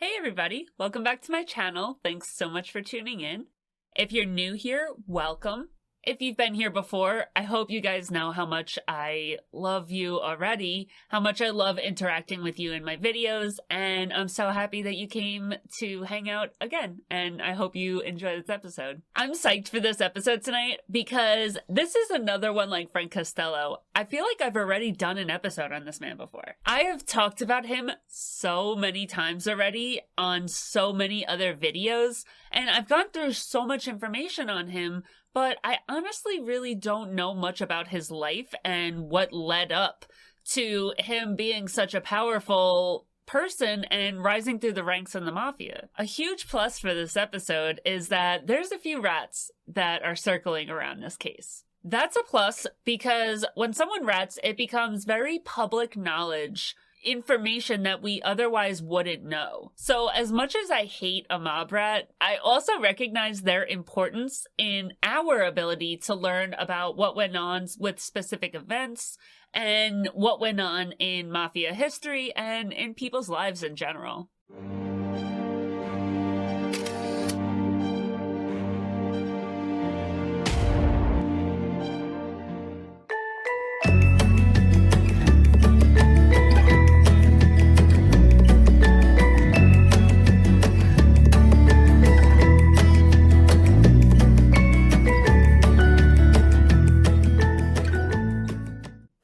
Hey everybody, welcome back to my channel. Thanks so much for tuning in. If you're new here, welcome. If you've been here before, I hope you guys know how much I love you already, how much I love interacting with you in my videos, and I'm so happy that you came to hang out again, and I hope you enjoy this episode. I'm psyched for this episode tonight because this is another one like Frank Costello. I feel like I've already done an episode on this man before. I have talked about him so many times already on so many other videos, and I've gone through so much information on him, but I honestly really don't know much about his life and what led up to him being such a powerful person and rising through the ranks in the Mafia. A huge plus for this episode is that there's a few rats that are circling around this case. That's a plus because when someone rats, it becomes very public knowledge, information that we otherwise wouldn't know. So as much as I hate a mob rat, I also recognize their importance in our ability to learn about what went on with specific events and what went on in Mafia history and in people's lives in general.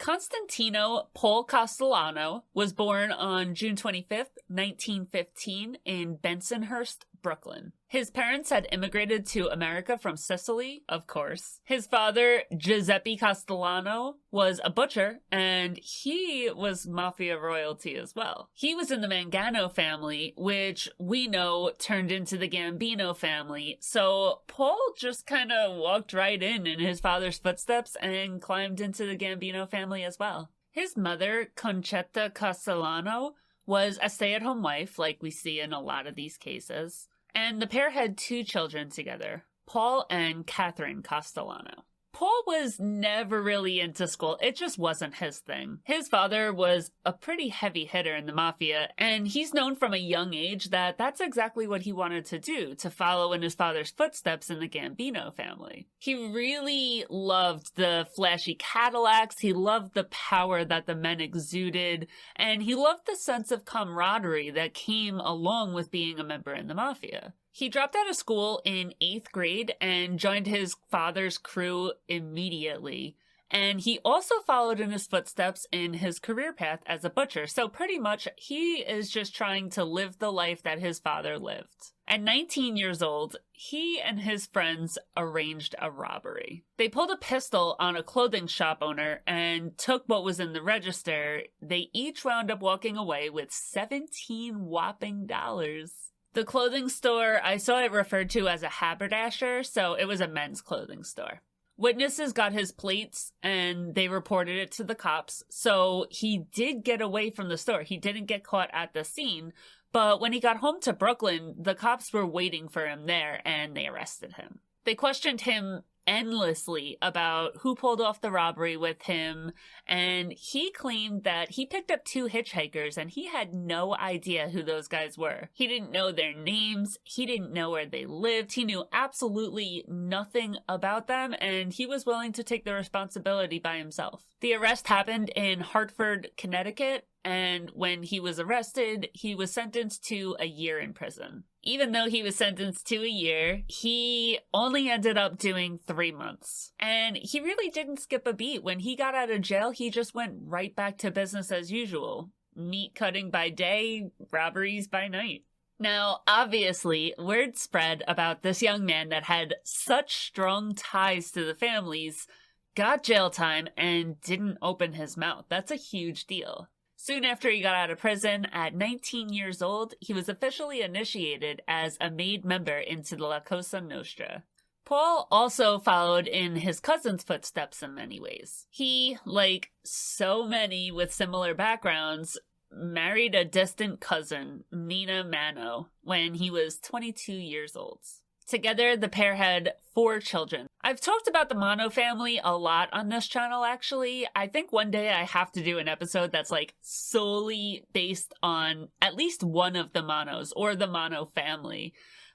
Constantino Paul Castellano was born on June 25th, 1915 in Bensonhurst, Brooklyn. His parents had immigrated to America from Sicily, of course. His father, Giuseppe Castellano, was a butcher, and he was Mafia royalty as well. He was in the Mangano family, which we know turned into the Gambino family, so Paul just kind of walked right in his father's footsteps and climbed into the Gambino family as well. His mother, Concetta Castellano, was a stay-at-home wife, like we see in a lot of these cases. And the pair had two children together, Paul and Catherine Castellano. Paul was never really into school. It just wasn't his thing. His father was a pretty heavy hitter in the Mafia, and he's known from a young age that that's exactly what he wanted to do, to follow in his father's footsteps in the Gambino family. He really loved the flashy Cadillacs, he loved the power that the men exuded, and he loved the sense of camaraderie that came along with being a member in the Mafia. He dropped out of school in 8th grade and joined his father's crew immediately. And he also followed in his footsteps in his career path as a butcher. So pretty much he is just trying to live the life that his father lived. At 19 years old, he and his friends arranged a robbery. They pulled a pistol on a clothing shop owner and took what was in the register. They each wound up walking away with $17 whopping dollars. The clothing store, I saw it referred to as a haberdasher, so it was a men's clothing store. Witnesses got his plates and they reported it to the cops, so he did get away from the store. He didn't get caught at the scene, but when he got home to Brooklyn, the cops were waiting for him there and they arrested him. They questioned him endlessly about who pulled off the robbery with him, and he claimed that he picked up two hitchhikers and he had no idea who those guys were. He didn't know their names, he didn't know where they lived, he knew absolutely nothing about them, and he was willing to take the responsibility by himself. The arrest happened in Hartford, Connecticut, and when he was arrested, he was sentenced to a year in prison. Even though he was sentenced to a year, he only ended up doing 3 months. And he really didn't skip a beat. When he got out of jail, he just went right back to business as usual. Meat cutting by day, robberies by night. Now, obviously, word spread about this young man that had such strong ties to the families, got jail time, and didn't open his mouth. That's a huge deal. Soon after he got out of prison, at 19 years old, he was officially initiated as a made member into the La Cosa Nostra. Paul also followed in his cousin's footsteps in many ways. He, like so many with similar backgrounds, married a distant cousin, Nina Mano, when he was 22 years old. Together, the pair had 4 children. I've talked about the Mano family a lot on this channel, actually. I think one day I have to do an episode that's like solely based on at least one of the Manos or the Mano family.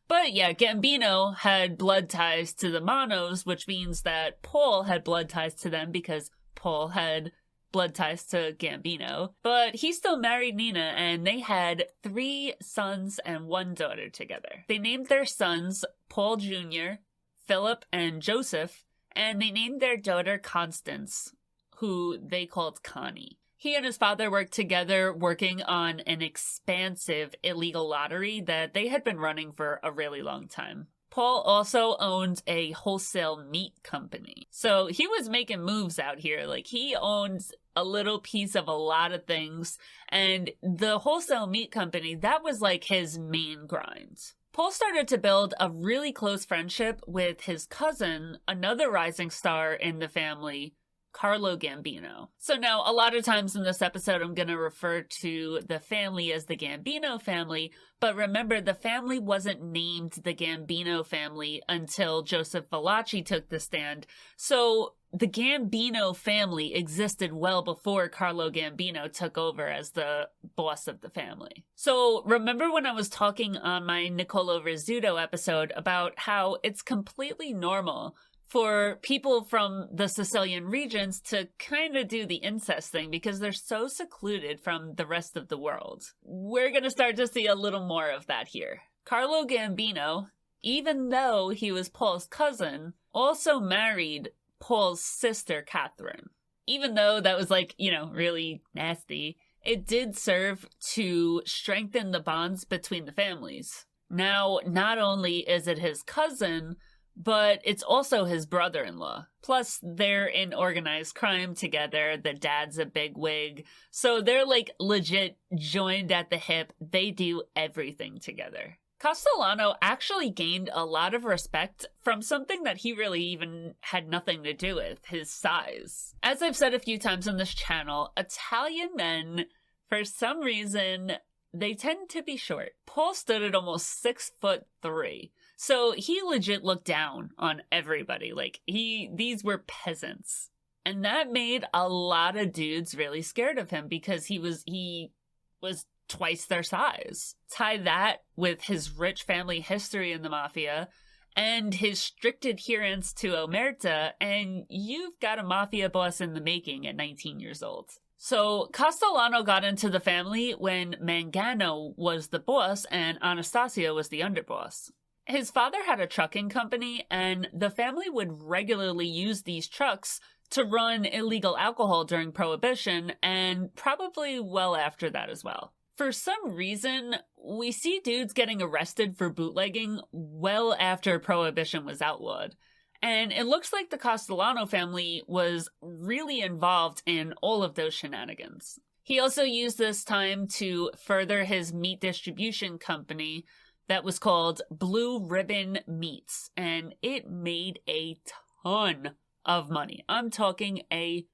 But yeah, Gambino had blood ties to the Manos, which means that Paul had blood ties to them because Paul had blood ties to Gambino. But he still married Nina, and they had 3 sons and 1 daughter together. They named their sons Paul Jr., Philip, and Joseph, and they named their daughter Constance, who they called Connie. He and his father worked together working on an expansive illegal lottery that they had been running for a really long time. Paul also owned a wholesale meat company. So he was making moves out here. Like, he owns a little piece of a lot of things. And the wholesale meat company, that was like his main grind. Paul started to build a really close friendship with his cousin, another rising star in the family, Carlo Gambino. So now, a lot of times in this episode, I'm going to refer to the family as the Gambino family, but remember, the family wasn't named the Gambino family until Joseph Valachi took the stand. So the Gambino family existed well before Carlo Gambino took over as the boss of the family. So remember when I was talking on my Nicolo Rizzuto episode about how it's completely normal for people from the Sicilian regions to kind of do the incest thing because they're so secluded from the rest of the world. We're going to start to see a little more of that here. Carlo Gambino, even though he was Paul's cousin, also married Paul's sister, Catherine. Even though that was really nasty, it did serve to strengthen the bonds between the families. Now, not only is it his cousin, but it's also his brother-in-law. Plus, they're in organized crime together. The dad's a bigwig. So they're legit joined at the hip. They do everything together. Castellano actually gained a lot of respect from something that he really even had nothing to do with, his size. As I've said a few times on this channel, Italian men, for some reason, they tend to be short. Paul stood at almost 6'3". So he legit looked down on everybody. These were peasants. And that made a lot of dudes really scared of him because he was twice their size. Tie that with his rich family history in the Mafia and his strict adherence to Omerta, and you've got a Mafia boss in the making at 19 years old. So Castellano got into the family when Mangano was the boss and Anastasia was the underboss. His father had a trucking company, and the family would regularly use these trucks to run illegal alcohol during Prohibition, and probably well after that as well. For some reason, we see dudes getting arrested for bootlegging well after Prohibition was outlawed. And it looks like the Castellano family was really involved in all of those shenanigans. He also used this time to further his meat distribution company that was called Blue Ribbon Meats, and it made a ton of money. I'm talking a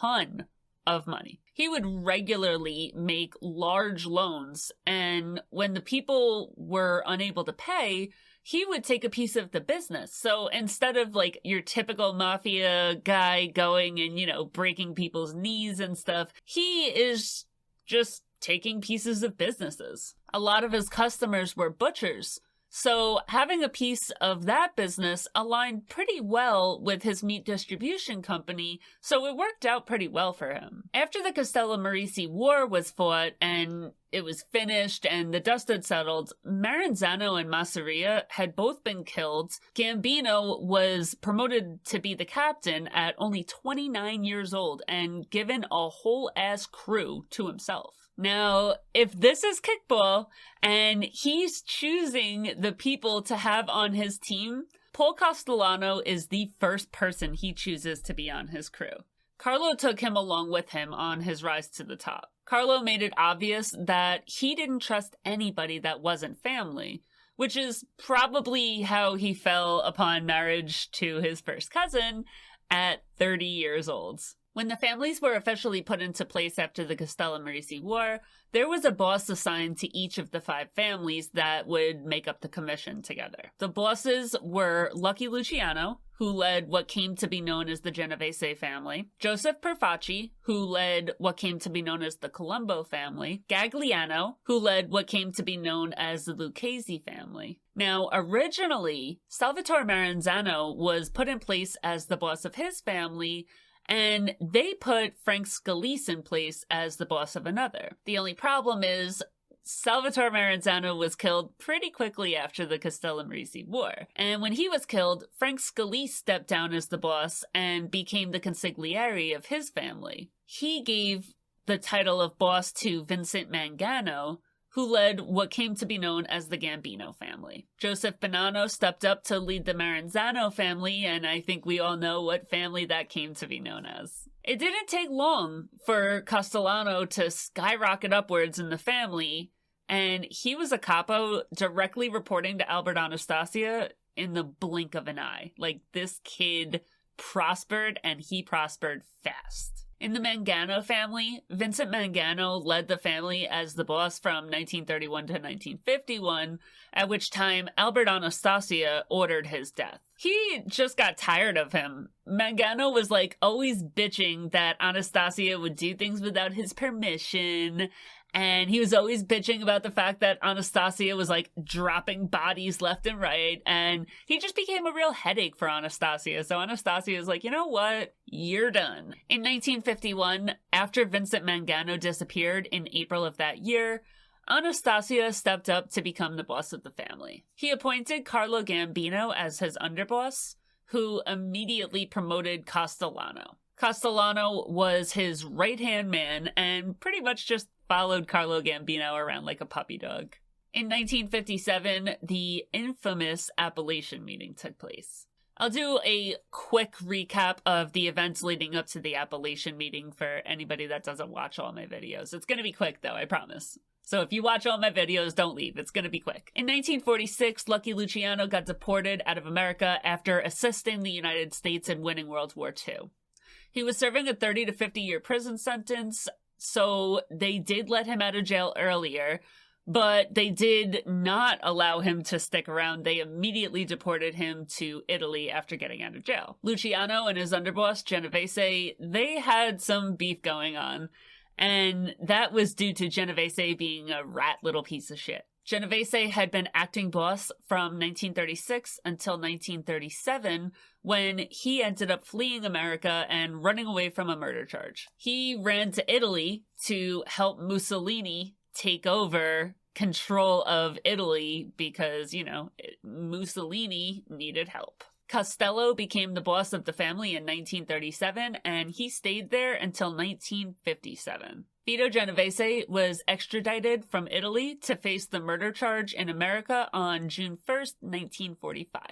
ton of money. He would regularly make large loans, and when the people were unable to pay, he would take a piece of the business. So instead of your typical Mafia guy going and, breaking people's knees and stuff, he is just taking pieces of businesses. A lot of his customers were butchers, so having a piece of that business aligned pretty well with his meat distribution company, so it worked out pretty well for him. After the Castellammarese War was fought and it was finished and the dust had settled, Maranzano and Masseria had both been killed. Gambino was promoted to be the captain at only 29 years old and given a whole-ass crew to himself. Now, if this is kickball and he's choosing the people to have on his team, Paul Castellano is the first person he chooses to be on his crew. Carlo took him along with him on his rise to the top. Carlo made it obvious that he didn't trust anybody that wasn't family, which is probably how he fell upon marriage to his first cousin at 30 years old. When the families were officially put into place after the Castellano War, there was a boss assigned to each of the 5 families that would make up the commission together. The bosses were Lucky Luciano, who led what came to be known as the Genovese family, Joseph Perfacci, who led what came to be known as the Colombo family, Gagliano, who led what came to be known as the Lucchese family. Now, originally, Salvatore Maranzano was put in place as the boss of his family, and they put Frank Scalise in place as the boss of another. The only problem is Salvatore Maranzano was killed pretty quickly after the Castellano War. And when he was killed, Frank Scalise stepped down as the boss and became the consigliere of his family. He gave the title of boss to Vincent Mangano, who led what came to be known as the Gambino family. Joseph Bonanno stepped up to lead the Maranzano family, and I think we all know what family that came to be known as. It didn't take long for Castellano to skyrocket upwards in the family, and he was a capo directly reporting to Albert Anastasia in the blink of an eye. Like, this kid prospered, and he prospered fast. In the Mangano family, Vincent Mangano led the family as the boss from 1931 to 1951, at which time Albert Anastasia ordered his death. He just got tired of him. Mangano was always bitching that Anastasia would do things without his permission, and he was always bitching about the fact that Anastasia was dropping bodies left and right, and he just became a real headache for Anastasia. So Anastasia was like, you know what? You're done. In 1951, after Vincent Mangano disappeared in April of that year, Anastasia stepped up to become the boss of the family. He appointed Carlo Gambino as his underboss, who immediately promoted Castellano. Castellano was his right-hand man and pretty much just followed Carlo Gambino around like a puppy dog. In 1957, the infamous Appellation meeting took place. I'll do a quick recap of the events leading up to the Appellation meeting for anybody that doesn't watch all my videos. It's going to be quick, though, I promise. So if you watch all my videos, don't leave. It's going to be quick. In 1946, Lucky Luciano got deported out of America after assisting the United States in winning World War II. He was serving a 30 to 50-year prison sentence, so they did let him out of jail earlier, but they did not allow him to stick around. They immediately deported him to Italy after getting out of jail. Luciano and his underboss, Genovese, they had some beef going on, and that was due to Genovese being a rat little piece of shit. Genovese had been acting boss from 1936 until 1937, when he ended up fleeing America and running away from a murder charge. He ran to Italy to help Mussolini take over control of Italy because, Mussolini needed help. Costello became the boss of the family in 1937, and he stayed there until 1957. Vito Genovese was extradited from Italy to face the murder charge in America on June 1st, 1945.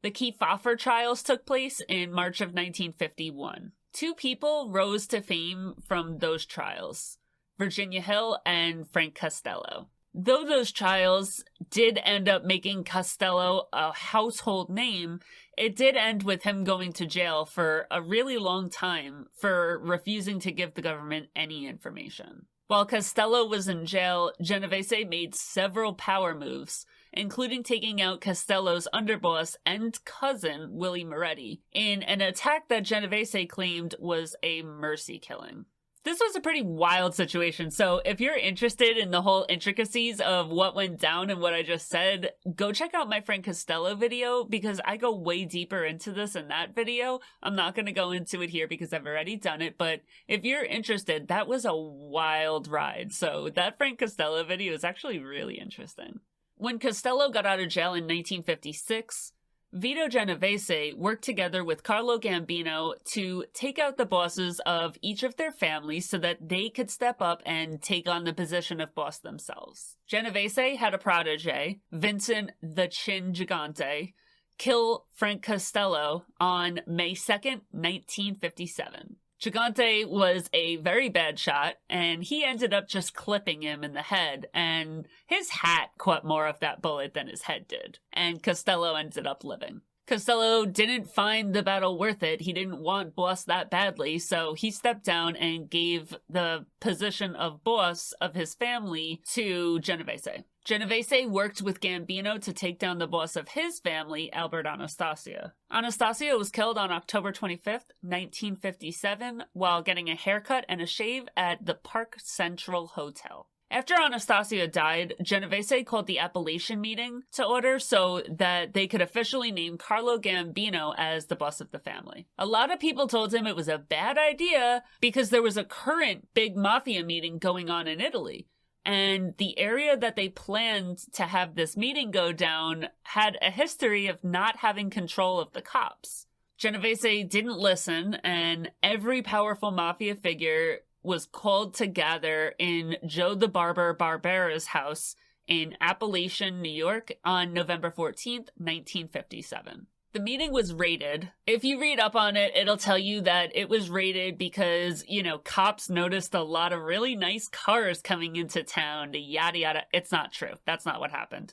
The Kefauver trials took place in March of 1951. Two people rose to fame from those trials, Virginia Hill and Frank Costello. Though those trials did end up making Costello a household name, it did end with him going to jail for a really long time for refusing to give the government any information. While Costello was in jail, Genovese made several power moves, including taking out Costello's underboss and cousin, Willie Moretti, in an attack that Genovese claimed was a mercy killing. This was a pretty wild situation, so if you're interested in the whole intricacies of what went down and what I just said, go check out my Frank Costello video, because I go way deeper into this in that video. I'm not going to go into it here because I've already done it, but if you're interested, that was a wild ride. So that Frank Costello video is actually really interesting. When Costello got out of jail in 1956, Vito Genovese worked together with Carlo Gambino to take out the bosses of each of their families so that they could step up and take on the position of boss themselves. Genovese had a protege, Vincent the Chin Gigante, kill Frank Costello on May 2nd, 1957. Gigante was a very bad shot, and he ended up just clipping him in the head, and his hat caught more of that bullet than his head did, and Costello ended up living. Costello didn't find the battle worth it. He didn't want boss that badly, so he stepped down and gave the position of boss of his family to Genovese. Genovese worked with Gambino to take down the boss of his family, Albert Anastasia. Anastasia was killed on October 25th, 1957, while getting a haircut and a shave at the Park Central Hotel. After Anastasia died, Genovese called the appellation meeting to order so that they could officially name Carlo Gambino as the boss of the family. A lot of people told him it was a bad idea because there was a current big mafia meeting going on in Italy. And the area that they planned to have this meeting go down had a history of not having control of the cops. Genovese didn't listen, and every powerful mafia figure was called to gather in Joe the Barber Barbera's house in Appalachian, New York on November 14th, 1957. The meeting was raided. If you read up on it, it'll tell you that it was raided because, cops noticed a lot of really nice cars coming into town, yada yada. It's not true. That's not what happened.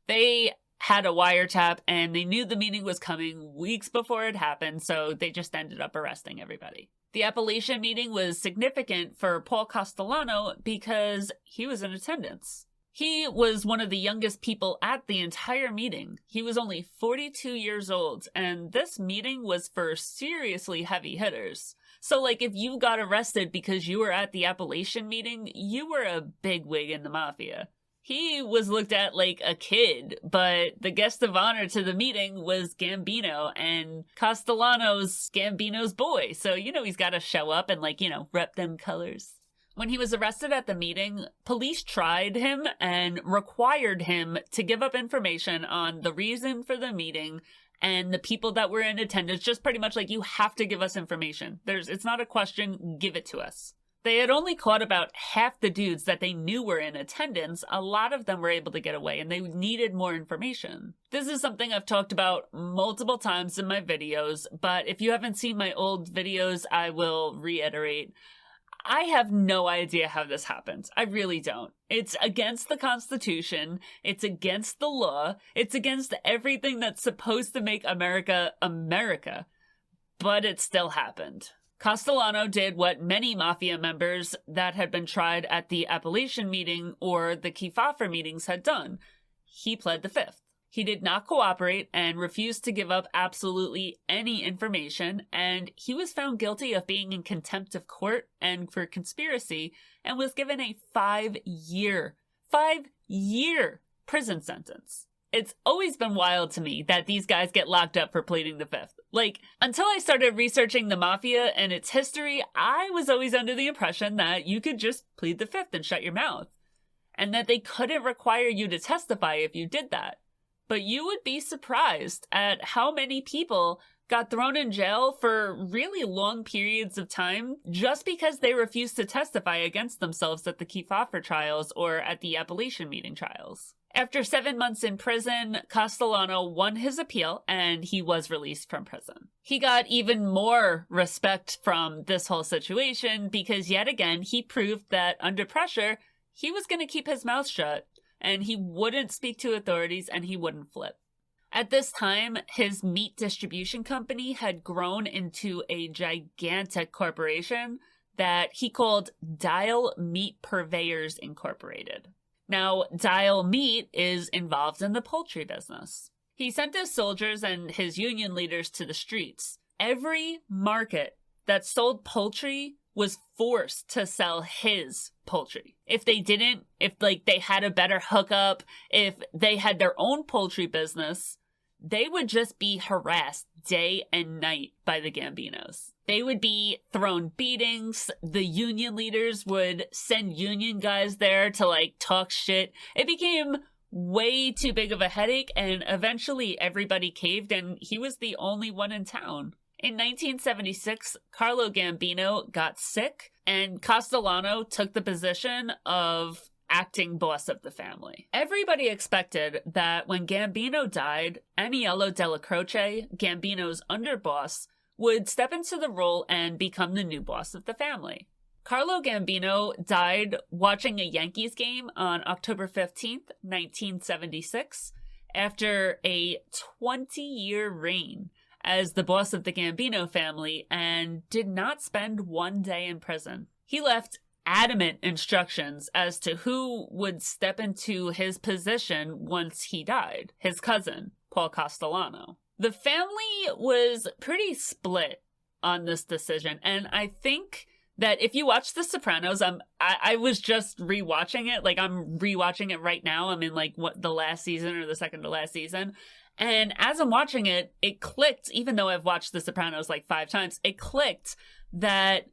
They had a wiretap and they knew the meeting was coming weeks before it happened, so they just ended up arresting everybody. The appellation meeting was significant for Paul Castellano because he was in attendance. He was one of the youngest people at the entire meeting. He was only 42 years old, and this meeting was for seriously heavy hitters. So, if you got arrested because you were at the appellation meeting, you were a bigwig in the mafia. He was looked at like a kid, but the guest of honor to the meeting was Gambino, and Castellanos Gambino's boy. So, he's got to show up and, rep them colors. When he was arrested at the meeting, police tried him and required him to give up information on the reason for the meeting and the people that were in attendance. Just pretty much you have to give us information. It's not a question, give it to us. They had only caught about half the dudes that they knew were in attendance. A lot of them were able to get away, and they needed more information. This is something I've talked about multiple times in my videos, but if you haven't seen my old videos, I will reiterate. I have no idea how this happened. I really don't. It's against the Constitution. It's against the law. It's against everything that's supposed to make America America. But it still happened. Castellano did what many mafia members that had been tried at the appellation meeting or the Kefauver meetings had done. He pled the fifth. He did not cooperate and refused to give up absolutely any information, and he was found guilty of being in contempt of court and for conspiracy, and was given a 5-year prison sentence. It's always been wild to me that these guys get locked up for pleading the fifth. Until I started researching the mafia and its history, I was always under the impression that you could just plead the fifth and shut your mouth, and that they couldn't require you to testify if you did that. But you would be surprised at how many people got thrown in jail for really long periods of time just because they refused to testify against themselves at the Kefauver trials or at the appellation meeting trials. After 7 months in prison, Castellano won his appeal and he was released from prison. He got even more respect from this whole situation because yet again, he proved that under pressure, he was going to keep his mouth shut and he wouldn't speak to authorities and he wouldn't flip. At this time, his meat distribution company had grown into a gigantic corporation that he called Dial Meat Purveyors Incorporated. Now, Dial Meat is involved in the poultry business. He sent his soldiers and his union leaders to the streets. Every market that sold poultry was forced to sell his poultry. If they didn't, if they had a better hookup, if they had their own poultry business, they would just be harassed day and night by the Gambinos. They would be thrown beatings. The union leaders would send union guys there to talk shit. It became way too big of a headache, and eventually everybody caved and he was the only one in town. In 1976, Carlo Gambino got sick and Castellano took the position of acting boss of the family. Everybody expected that when Gambino died, Aniello Della Croce, Gambino's underboss, would step into the role and become the new boss of the family. Carlo Gambino died watching a Yankees game on October 15th, 1976, after a 20-year reign as the boss of the Gambino family and did not spend one day in prison. He left adamant instructions as to who would step into his position once he died, his cousin, Paul Castellano. The family was pretty split on this decision, and I think that if you watch The Sopranos, I was just rewatching it. Like, I'm rewatching it right now. I'm in, like, the last season or the second to last season. And as I'm watching it, it clicked, even though I've watched The Sopranos like 5 times, it clicked that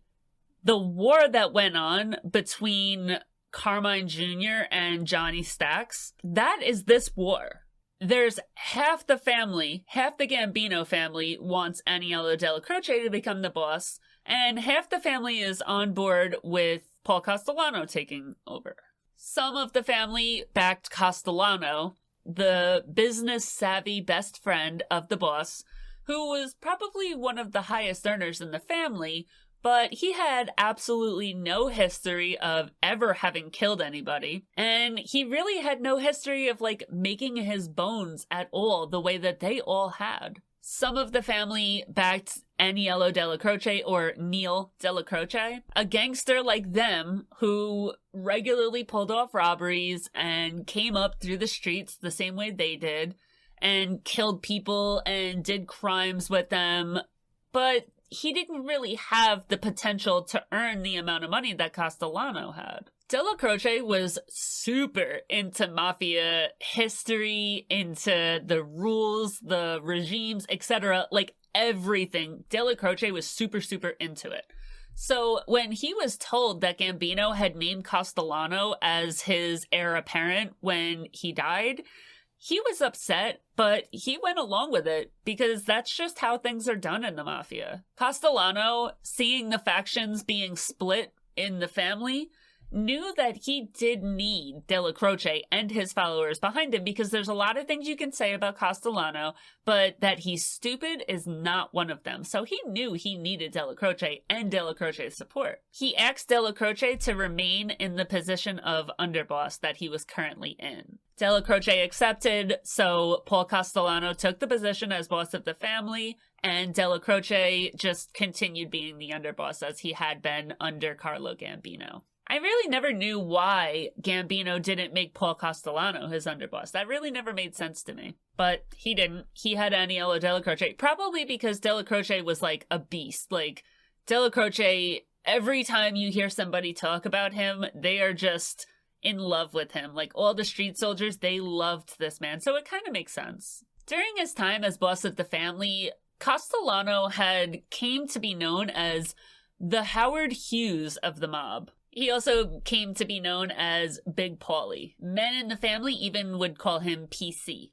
the war that went on between Carmine Jr. and Johnny Stacks, that is this war. There's half the family, half the Gambino family wants Aniello Della Croce to become the boss, and half the family is on board with Paul Castellano taking over. Some of the family backed Castellano, the business-savvy best friend of the boss, who was probably one of the highest earners in the family, but he had absolutely no history of ever having killed anybody, and he really had no history of, like, making his bones at all the way that they all had. Some of the family backed Aniello Della Croce, or Neil Della Croce, a gangster like them who regularly pulled off robberies and came up through the streets the same way they did, and killed people and did crimes with them, but he didn't really have the potential to earn the amount of money that Castellano had. Della Croce was super into Mafia history, into the rules, the regimes, etc. Like, everything. Della Croce was super, super into it. So when he was told that Gambino had named Castellano as his heir apparent when he died, he was upset, but he went along with it because that's just how things are done in the Mafia. Castellano, seeing the factions being split in the family, knew that he did need Della Croce and his followers behind him, because there's a lot of things you can say about Castellano, but that he's stupid is not one of them. So he knew he needed Della Croce and Della Croce's support. He asked Della Croce to remain in the position of underboss that he was currently in. Della Croce accepted, so Paul Castellano took the position as boss of the family, and Della Croce just continued being the underboss as he had been under Carlo Gambino. I really never knew why Gambino didn't make Paul Castellano his underboss. That really never made sense to me. But he didn't. He had Aniello Della Croce, probably because Della Croce was like a beast. Like, Della Croce, every time you hear somebody talk about him, they are just in love with him. Like, all the street soldiers, they loved this man. So it kind of makes sense. During his time as boss of the family, Castellano had came to be known as the Howard Hughes of the mob. He also came to be known as Big Paulie. Men in the family even would call him PC.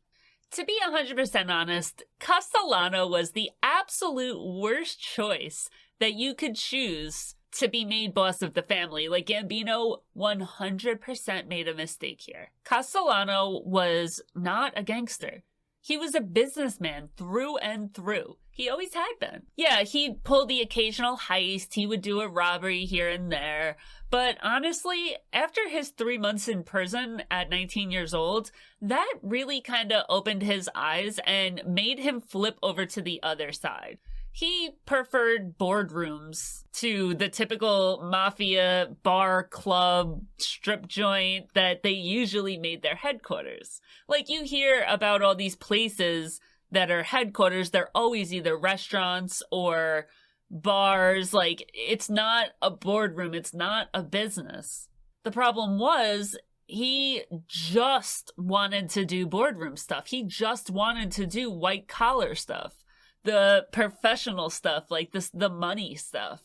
To be 100% honest, Castellano was the absolute worst choice that you could choose to be made boss of the family. Like, Gambino 100% made a mistake here. Castellano was not a gangster. He was a businessman through and through. He always had been. Yeah, he'd pull the occasional heist, he would do a robbery here and there, but honestly, after his 3 months in prison at 19 years old, that really kind of opened his eyes and made him flip over to the other side. He preferred boardrooms to the typical mafia bar, club, strip joint that they usually made their headquarters. Like, you hear about all these places that are headquarters, they're always either restaurants or bars. Like, it's not a boardroom, it's not a business. The problem was, he just wanted to do boardroom stuff. He just wanted to do white collar stuff. The professional stuff, like the money stuff.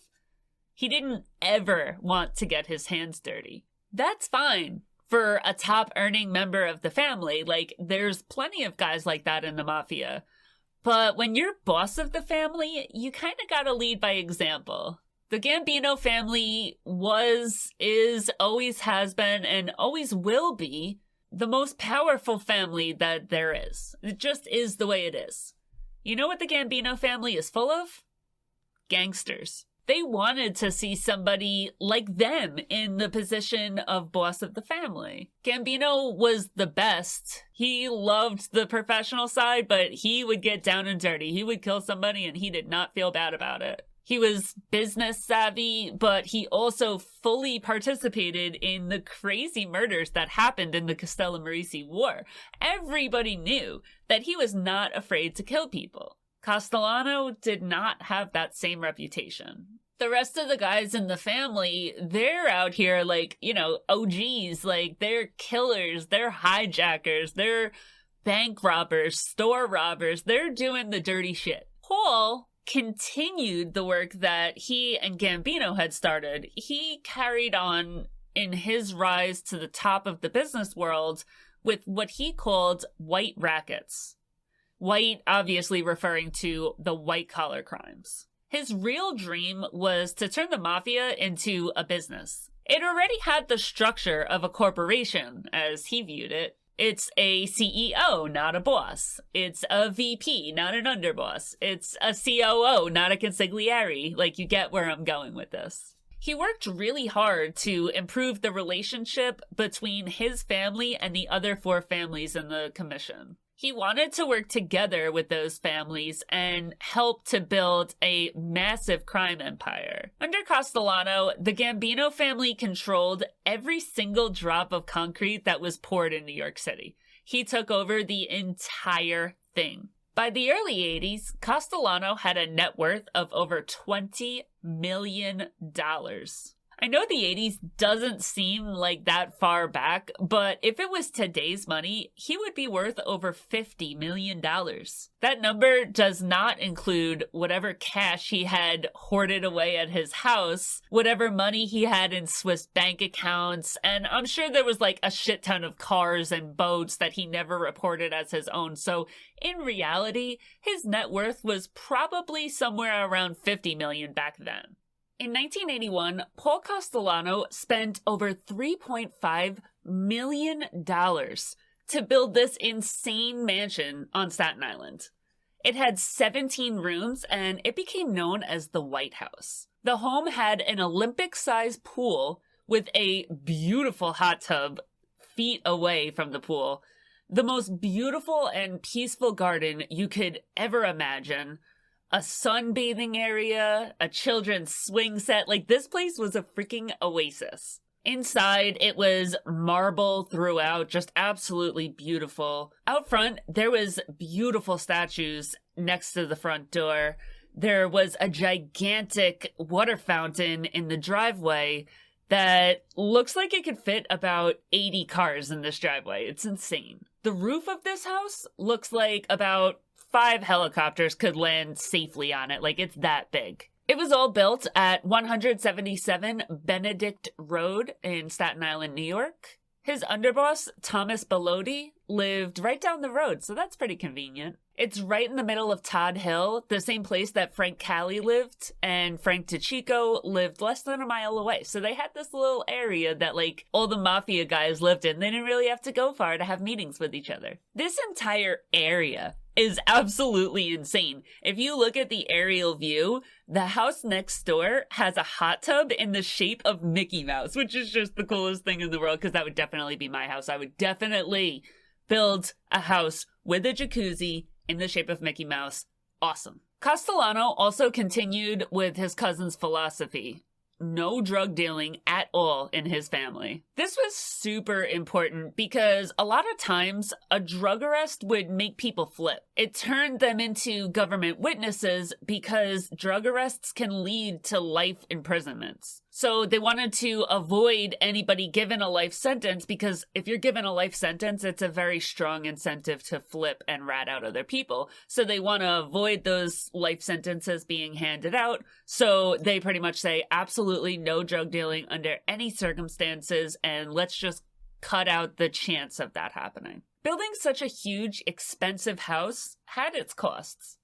He didn't ever want to get his hands dirty. That's fine for a top earning member of the family. Like, there's plenty of guys like that in the Mafia. But when you're boss of the family, you kind of gotta lead by example. The Gambino family was, is, always has been, and always will be the most powerful family that there is. It just is the way it is. You know what the Gambino family is full of? Gangsters. They wanted to see somebody like them in the position of boss of the family. Gambino was the best. He loved the professional side, but he would get down and dirty. He would kill somebody and he did not feel bad about it. He was business savvy, but he also fully participated in the crazy murders that happened in the Castellammarese War. Everybody knew that he was not afraid to kill people. Castellano did not have that same reputation. The rest of the guys in the family, they're out here like, OGs, like they're killers, they're hijackers, they're bank robbers, store robbers, they're doing the dirty shit. Paul continued the work that he and Gambino had started. He carried on in his rise to the top of the business world with what he called white rackets. White, obviously referring to the white-collar crimes. His real dream was to turn the Mafia into a business. It already had the structure of a corporation, as he viewed it. It's a CEO, not a boss. It's a VP, not an underboss. It's a COO, not a consigliere. Like, you get where I'm going with this. He worked really hard to improve the relationship between his family and the other 4 families in the commission. He wanted to work together with those families and help to build a massive crime empire. Under Castellano, the Gambino family controlled every single drop of concrete that was poured in New York City. He took over the entire thing. By the early 80s, Castellano had a net worth of over $20 million. I know the 80s doesn't seem like that far back, but if it was today's money, he would be worth over $50 million. That number does not include whatever cash he had hoarded away at his house, whatever money he had in Swiss bank accounts, and I'm sure there was like a shit ton of cars and boats that he never reported as his own. So in reality, his net worth was probably somewhere around $50 million back then. In 1981, Paul Castellano spent over $3.5 million to build this insane mansion on Staten Island. It had 17 rooms, and it became known as the White House. The home had an Olympic-sized pool with a beautiful hot tub feet away from the pool, the most beautiful and peaceful garden you could ever imagine, a sunbathing area, a children's swing set. Like, this place was a freaking oasis. Inside, it was marble throughout, just absolutely beautiful. Out front, there was beautiful statues next to the front door. There was a gigantic water fountain in the driveway that looks like it could fit about 80 cars in this driveway. It's insane. The roof of this house looks like about 5 helicopters could land safely on it. Like, it's that big. It was all built at 177 Benedict Road in Staten Island, New York. His underboss, Thomas Bellotti, lived right down the road, so that's pretty convenient. It's right in the middle of Todd Hill, the same place that Frank Cali lived, and Frank DeCicco lived less than a mile away. So they had this little area that, like, all the Mafia guys lived in. They didn't really have to go far to have meetings with each other. This entire area is absolutely insane. If you look at the aerial view, the house next door has a hot tub in the shape of Mickey Mouse, which is just the coolest thing in the world, because that would definitely be my house. I would definitely build a house with a jacuzzi in the shape of Mickey Mouse. Awesome. Castellano also continued with his cousin's philosophy. No drug dealing at all in his family. This was super important because a lot of times a drug arrest would make people flip. It turned them into government witnesses because drug arrests can lead to life imprisonments. So they wanted to avoid anybody given a life sentence, because if you're given a life sentence, it's a very strong incentive to flip and rat out other people. So they want to avoid those life sentences being handed out. So they pretty much say absolutely no drug dealing under any circumstances, and let's just cut out the chance of that happening. Building such a huge, expensive house had its costs.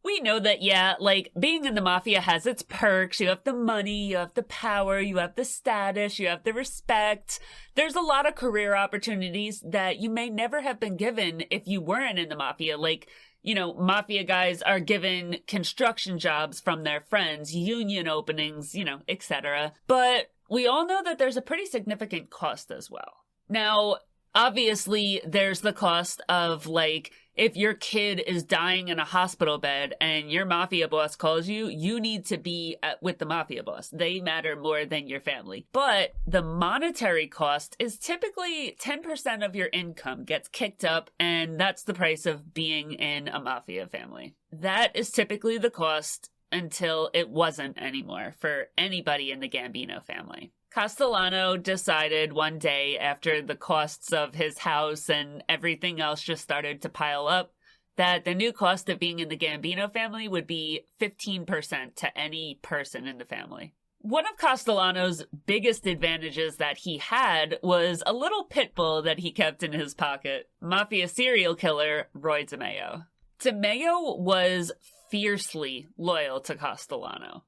We know that, yeah, like, being in the Mafia has its perks. You have the money, you have the power, you have the status, you have the respect. There's a lot of career opportunities that you may never have been given if you weren't in the Mafia. Like, you know, Mafia guys are given construction jobs from their friends, union openings, you know, etc. But we all know that there's a pretty significant cost as well. Now, obviously, there's the cost of, like, if your kid is dying in a hospital bed and your Mafia boss calls you, you need to be with the Mafia boss. They matter more than your family. But the monetary cost is typically 10% of your income gets kicked up, and that's the price of being in a Mafia family. That is typically the cost until it wasn't anymore for anybody in the Gambino family. Castellano decided one day, after the costs of his house and everything else just started to pile up, that the new cost of being in the Gambino family would be 15% to any person in the family. One of Castellano's biggest advantages that he had was a little pit bull that he kept in his pocket, Mafia serial killer Roy DeMeo. DeMeo was fiercely loyal to Castellano.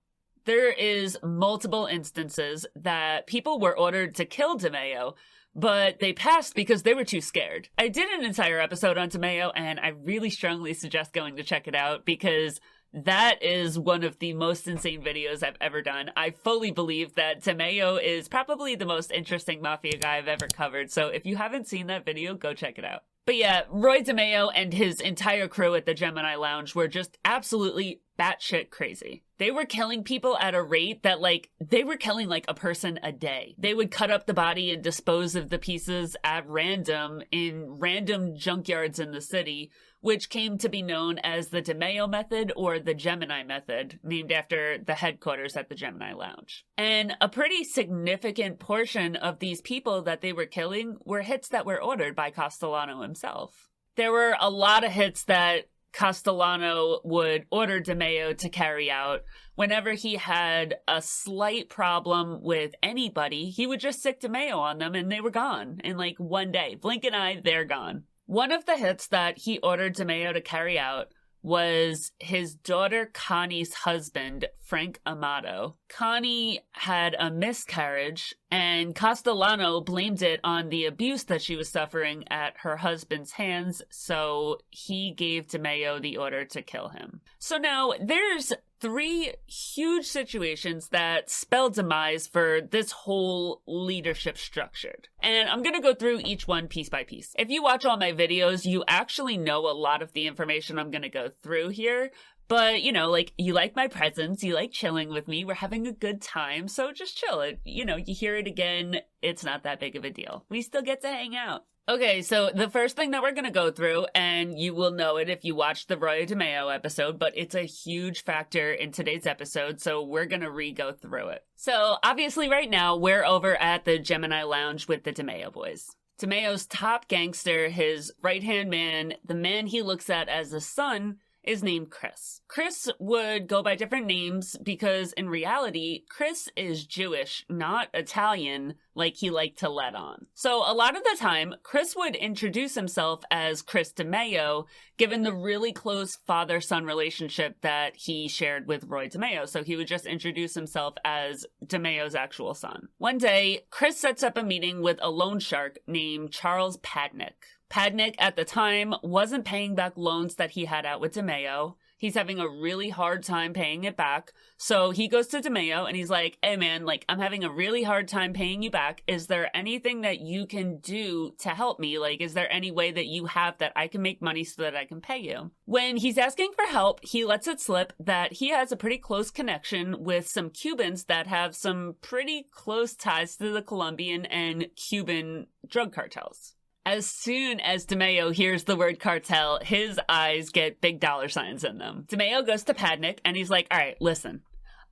There is multiple instances that people were ordered to kill DeMeo, but they passed because they were too scared. I did an entire episode on DeMeo, and I really strongly suggest going to check it out because that is one of the most insane videos I've ever done. I fully believe that DeMeo is probably the most interesting Mafia guy I've ever covered, so if you haven't seen that video, go check it out. But yeah, Roy DeMeo and his entire crew at the Gemini Lounge were just absolutely batshit crazy. They were killing people at a rate that, like, they were killing, like, a person a day. They would cut up the body and dispose of the pieces at random in random junkyards in the city, which came to be known as the DeMeo method or the Gemini method, named after the headquarters at the Gemini Lounge. And a pretty significant portion of these people that they were killing were hits that were ordered by Castellano himself. There were a lot of hits that Castellano would order DeMeo to carry out. Whenever he had a slight problem with anybody, he would just stick DeMeo on them and they were gone in like one day. Blink an eye, they're gone. One of the hits that he ordered DeMeo to carry out was his daughter Connie's husband, Frank Amato. Connie had a miscarriage, and Castellano blamed it on the abuse that she was suffering at her husband's hands, so he gave DeMeo the order to kill him. So now, there's 3 huge situations that spell demise for this whole leadership structure. And I'm gonna go through each one piece by piece. If you watch all my videos, you actually know a lot of the information I'm gonna go through here. But, you know, like, you like my presence, you like chilling with me, we're having a good time, so just chill. You know, you hear it again, it's not that big of a deal. We still get to hang out. Okay, so the first thing that we're going to go through, and you will know it if you watch the Roy DeMeo episode, but it's a huge factor in today's episode, so we're going to re-go through it. So, obviously right now, we're over at the Gemini Lounge with the DeMeo boys. DeMeo's top gangster, his right-hand man, the man he looks at as a son, is named Chris. Chris would go by different names because in reality, Chris is Jewish, not Italian, like he liked to let on. So a lot of the time, Chris would introduce himself as Chris DeMeo, given the really close father-son relationship that he shared with Roy DeMeo. So he would just introduce himself as DeMeo's actual son. One day, Chris sets up a meeting with a loan shark named Charles Padnick. Padnick, at the time, wasn't paying back loans that he had out with DeMeo. He's having a really hard time paying it back. So he goes to DeMeo and he's like, hey man, like, I'm having a really hard time paying you back. Is there anything that you can do to help me? Like, is there any way that you have that I can make money so that I can pay you? When he's asking for help, he lets it slip that he has a pretty close connection with some Cubans that have some pretty close ties to the Colombian and Cuban drug cartels. As soon as DeMeo hears the word cartel, his eyes get big dollar signs in them. DeMeo goes to Padnick and he's like, all right, listen,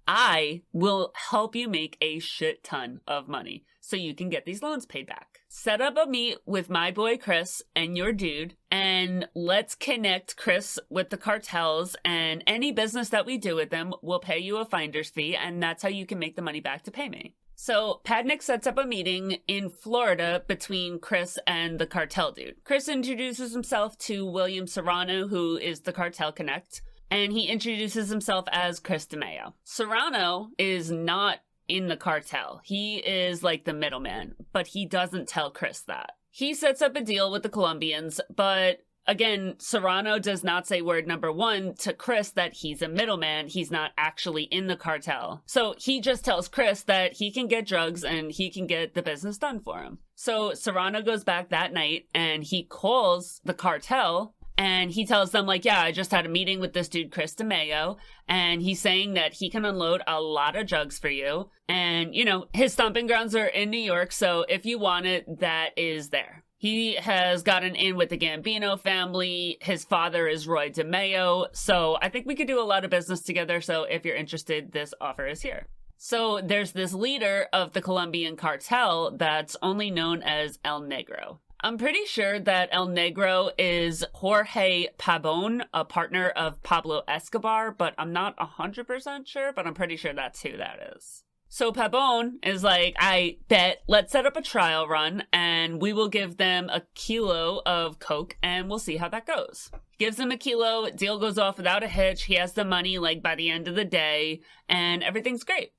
I will help you make a shit ton of money so you can get these loans paid back. Set up a meet with my boy Chris and your dude, and let's connect Chris with the cartels, and any business that we do with them will pay you a finder's fee, and that's how you can make the money back to pay me. So Padnick sets up a meeting in Florida between Chris and the cartel dude. Chris introduces himself to William Serrano, who is the cartel connect, and he introduces himself as Chris DeMeo. Serrano is not in the cartel. He is like the middleman, but he doesn't tell Chris that. He sets up a deal with the Colombians, but again, Serrano does not say word number one to Chris that he's a middleman. He's not actually in the cartel. So he just tells Chris that he can get drugs and he can get the business done for him. So Serrano goes back that night and he calls the cartel and he tells them, like, yeah, I just had a meeting with this dude, Chris DeMeo, and he's saying that he can unload a lot of drugs for you. And, you know, his stomping grounds are in New York, so if you want it, that is there. He has gotten in with the Gambino family. His father is Roy DeMeo, so I think we could do a lot of business together, so if you're interested, this offer is here. So there's this leader of the Colombian cartel that's only known as El Negro. I'm pretty sure that El Negro is Jorge Pabon, a partner of Pablo Escobar, but I'm not 100% sure, but I'm pretty sure that's who that is. So Pabon is like, I bet, let's set up a trial run and we will give them a kilo of coke and we'll see how that goes. Gives him a kilo, deal goes off without a hitch. He has the money like by the end of the day and everything's great.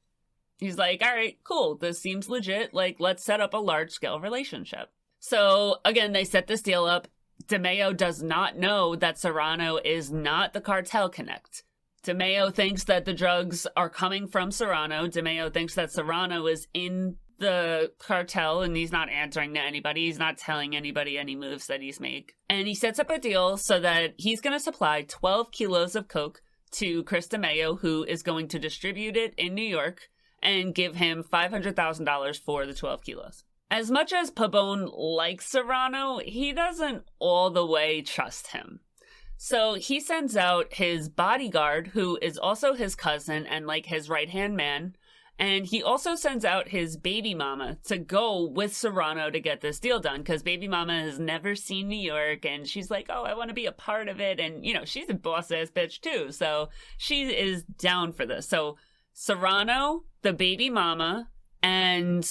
He's like, all right, cool. This seems legit. Like, let's set up a large scale relationship. So, again, they set this deal up. DeMeo does not know that Serrano is not the cartel connect. DeMeo thinks that the drugs are coming from Serrano. DeMeo thinks that Serrano is in the cartel and he's not answering to anybody. He's not telling anybody any moves that he's made. And he sets up a deal so that he's going to supply 12 kilos of coke to Chris DeMeo, who is going to distribute it in New York and give him $500,000 for the 12 kilos. As much as Pabon likes Serrano, he doesn't all the way trust him. So he sends out his bodyguard, who is also his cousin and like his right-hand man, and he also sends out his baby mama to go with Serrano to get this deal done, because baby mama has never seen New York, and she's like, oh, I want to be a part of it, and, you know, she's a boss-ass bitch too, so she is down for this. So Serrano, the baby mama, and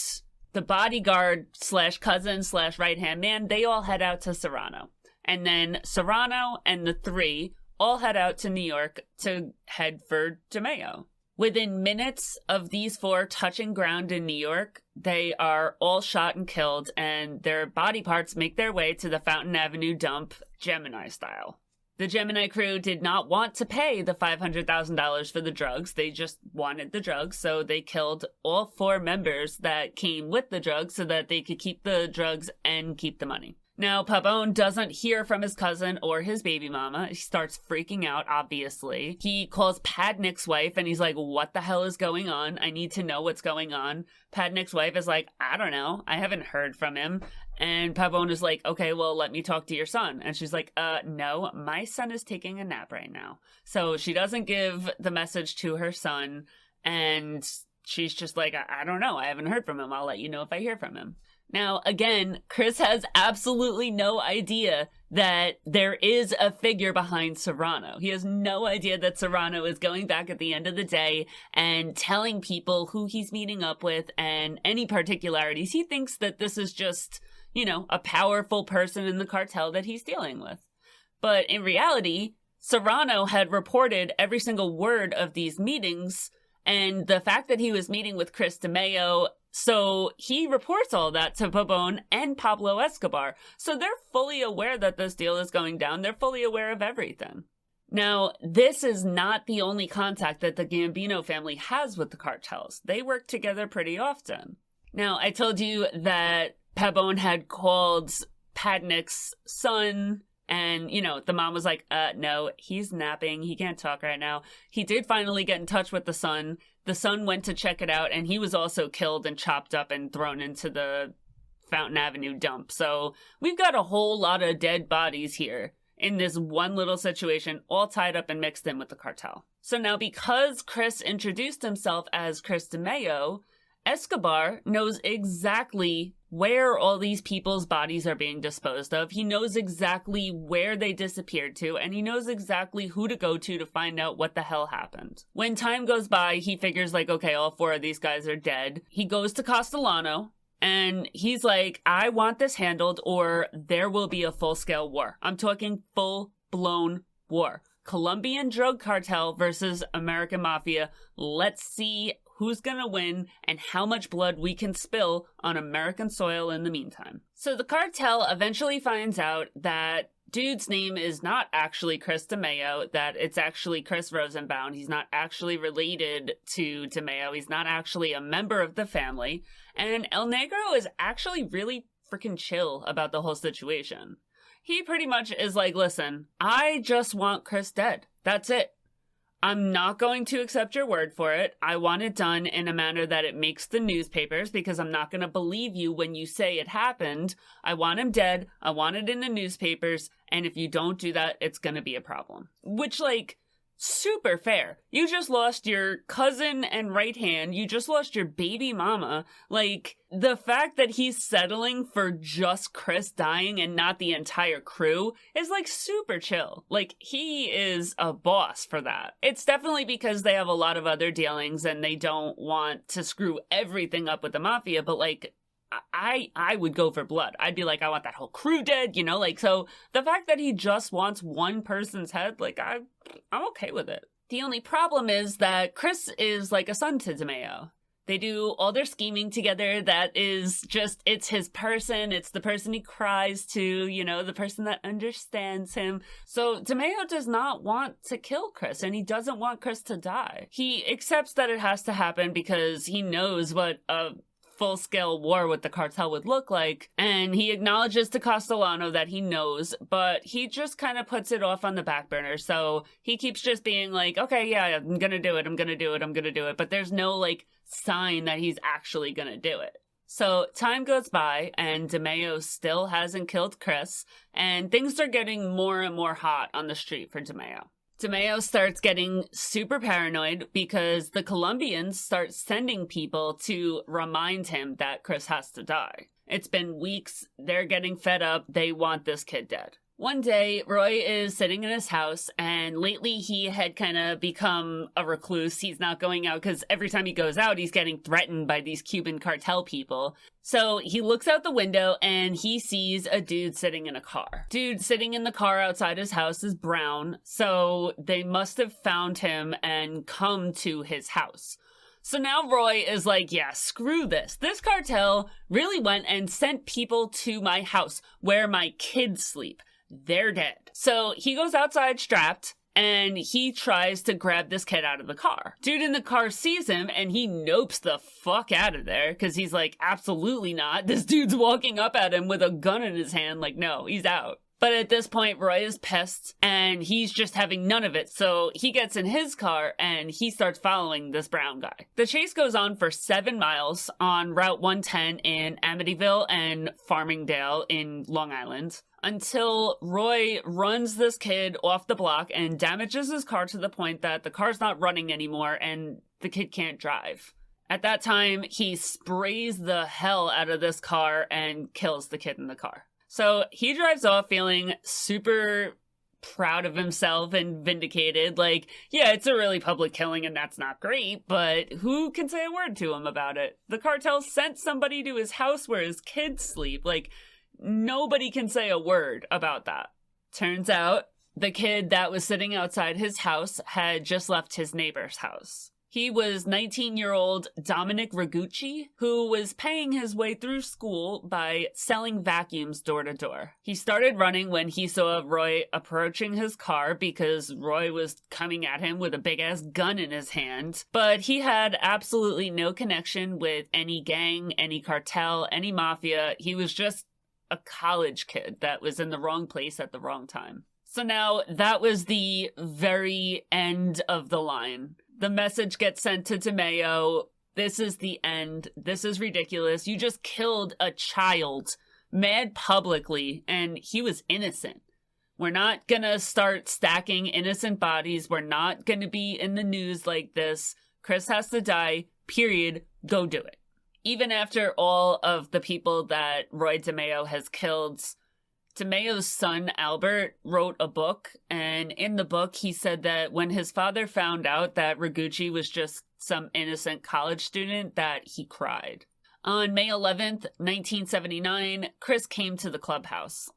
the bodyguard slash cousin slash right-hand man, they all head out to Serrano. And then Serrano and the three all head out to New York to head for DeMeo. Within minutes of these four touching ground in New York, they are all shot and killed, and their body parts make their way to the Fountain Avenue dump, Gemini style. The Gemini crew did not want to pay the $500,000 for the drugs. They just wanted the drugs, so they killed all four members that came with the drugs so that they could keep the drugs and keep the money. Now, Pabon doesn't hear from his cousin or his baby mama. He starts freaking out, obviously. He calls Padnick's wife, and he's like, what the hell is going on? I need to know what's going on. Padnick's wife is like, I don't know. I haven't heard from him. And Pabon is like, okay, well, let me talk to your son. And she's like, no, my son is taking a nap right now. So she doesn't give the message to her son, and she's just like, I don't know. I haven't heard from him. I'll let you know if I hear from him. Now, again, Chris has absolutely no idea that there is a figure behind Serrano. He has no idea that Serrano is going back at the end of the day and telling people who he's meeting up with and any particularities. He thinks that this is just, you know, a powerful person in the cartel that he's dealing with. But in reality, Serrano had reported every single word of these meetings, and the fact that he was meeting with Chris DeMeo, so he reports all that to Pabon and Pablo Escobar. So they're fully aware that this deal is going down. They're fully aware of everything. Now, this is not the only contact that the Gambino family has with the cartels. They work together pretty often. Now, I told you that Pabon had called Padnick's son, and, you know, the mom was like, no, he's napping. He can't talk right now. He did finally get in touch with the son. The son went to check it out, and he was also killed and chopped up and thrown into the Fountain Avenue dump. So we've got a whole lot of dead bodies here in this one little situation, all tied up and mixed in with the cartel. So now, because Chris introduced himself as Chris DeMeo, Escobar knows exactly where all these people's bodies are being disposed of. He knows exactly where they disappeared to, and he knows exactly who to go to find out what the hell happened. When time goes by, he figures like, okay, all four of these guys are dead. He goes to Castellano, and he's like, I want this handled or there will be a full-scale war. I'm talking full-blown war. Colombian drug cartel versus American mafia. Let's see who's gonna win and how much blood we can spill on American soil in the meantime. So the cartel eventually finds out that dude's name is not actually Chris DeMeo, that it's actually Chris Rosenbaum. He's not actually related to DeMeo. He's not actually a member of the family. And El Negro is actually really freaking chill about the whole situation. He pretty much is like, listen, I just want Chris dead. That's it. I'm not going to accept your word for it. I want it done in a manner that it makes the newspapers, because I'm not going to believe you when you say it happened. I want him dead. I want it in the newspapers. And if you don't do that, it's going to be a problem. Which, like, super fair. You just lost your cousin and right hand. You just lost your baby mama. Like, the fact that he's settling for just Chris dying and not the entire crew is, like, super chill. Like, he is a boss for that. It's definitely because they have a lot of other dealings and they don't want to screw everything up with the mafia, but, like, I would go for blood. I'd be like, I want that whole crew dead, you know? Like, so the fact that he just wants one person's head, like, I'm okay with it. The only problem is that Chris is like a son to DeMeo. They do all their scheming together. That is just, it's his person. It's the person he cries to, you know, the person that understands him. So DeMeo does not want to kill Chris, and he doesn't want Chris to die. He accepts that it has to happen because he knows what a full-scale war with the cartel would look like, and he acknowledges to Castellano that he knows, but he just kind of puts it off on the back burner. So he keeps just being like, okay, yeah, I'm gonna do it, but there's no, like, sign that he's actually gonna do it. So time goes by, and DeMeo still hasn't killed Chris, and things are getting more and more hot on the street for DeMeo. DeMeo starts getting super paranoid because the Colombians start sending people to remind him that Chris has to die. It's been weeks. They're getting fed up. They want this kid dead. One day, Roy is sitting in his house, and lately he had kind of become a recluse. He's not going out because every time he goes out, he's getting threatened by these Cuban cartel people. So he looks out the window and he sees a dude sitting in a car. Dude sitting in the car outside his house is brown, so they must have found him and come to his house. So now Roy is like, yeah, screw this. This cartel really went and sent people to my house where my kids sleep. They're dead. So he goes outside strapped, and he tries to grab this kid out of the car. Dude in the car sees him, and he nopes the fuck out of there, because he's like, absolutely not. This dude's walking up at him with a gun in his hand, like, no, he's out. But at this point, Roy is pissed, and he's just having none of it, so he gets in his car, and he starts following this brown guy. The chase goes on for 7 miles on Route 110 in Amityville and Farmingdale in Long Island, until Roy runs this kid off the block and damages his car to the point that the car's not running anymore and the kid can't drive. At that time, he sprays the hell out of this car and kills the kid in the car. So he drives off feeling super proud of himself and vindicated. Like, yeah, it's a really public killing and that's not great, but who can say a word to him about it? The cartel sent somebody to his house where his kids sleep. Like, nobody can say a word about that. Turns out the kid that was sitting outside his house had just left his neighbor's house. He was 19-year-old Dominic Ragucci, who was paying his way through school by selling vacuums door to door. He started running when he saw Roy approaching his car because Roy was coming at him with a big-ass gun in his hand. But he had absolutely no connection with any gang, any cartel, any mafia. He was just a college kid that was in the wrong place at the wrong time. So now that was the very end of the line. The message gets sent to DeMeo. This is the end. This is ridiculous. You just killed a child, mad publicly, and he was innocent. We're not gonna start stacking innocent bodies. We're not gonna be in the news like this. Chris has to die, period. Go do it. Even after all of the people that Roy DeMeo has killed, DeMeo's son, Albert, wrote a book, and in the book, he said that when his father found out that Ragucci was just some innocent college student, that he cried. On May 11th, 1979, Chris came to the clubhouse.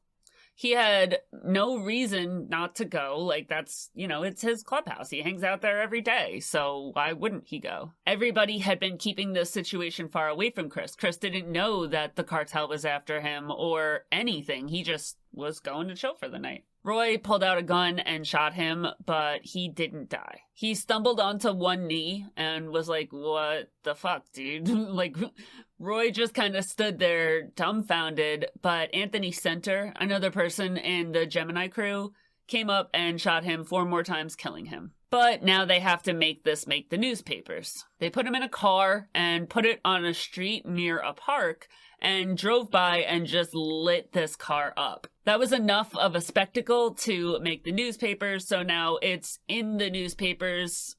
He had no reason not to go. Like, that's, it's his clubhouse. He hangs out there every day. So why wouldn't he go? Everybody had been keeping this situation far away from Chris. Chris didn't know that the cartel was after him or anything. He just was going to chill for the night. Roy pulled out a gun and shot him, but he didn't die. He stumbled onto one knee and was like, what the fuck, dude? Like, Roy just kind of stood there dumbfounded, but Anthony Center, another person in the Gemini crew, came up and shot him 4 more times, killing him. But now they have to make this make the newspapers. They put him in a car and put it on a street near a park and drove by and just lit this car up. That was enough of a spectacle to make the newspapers, so now it's in the newspapers.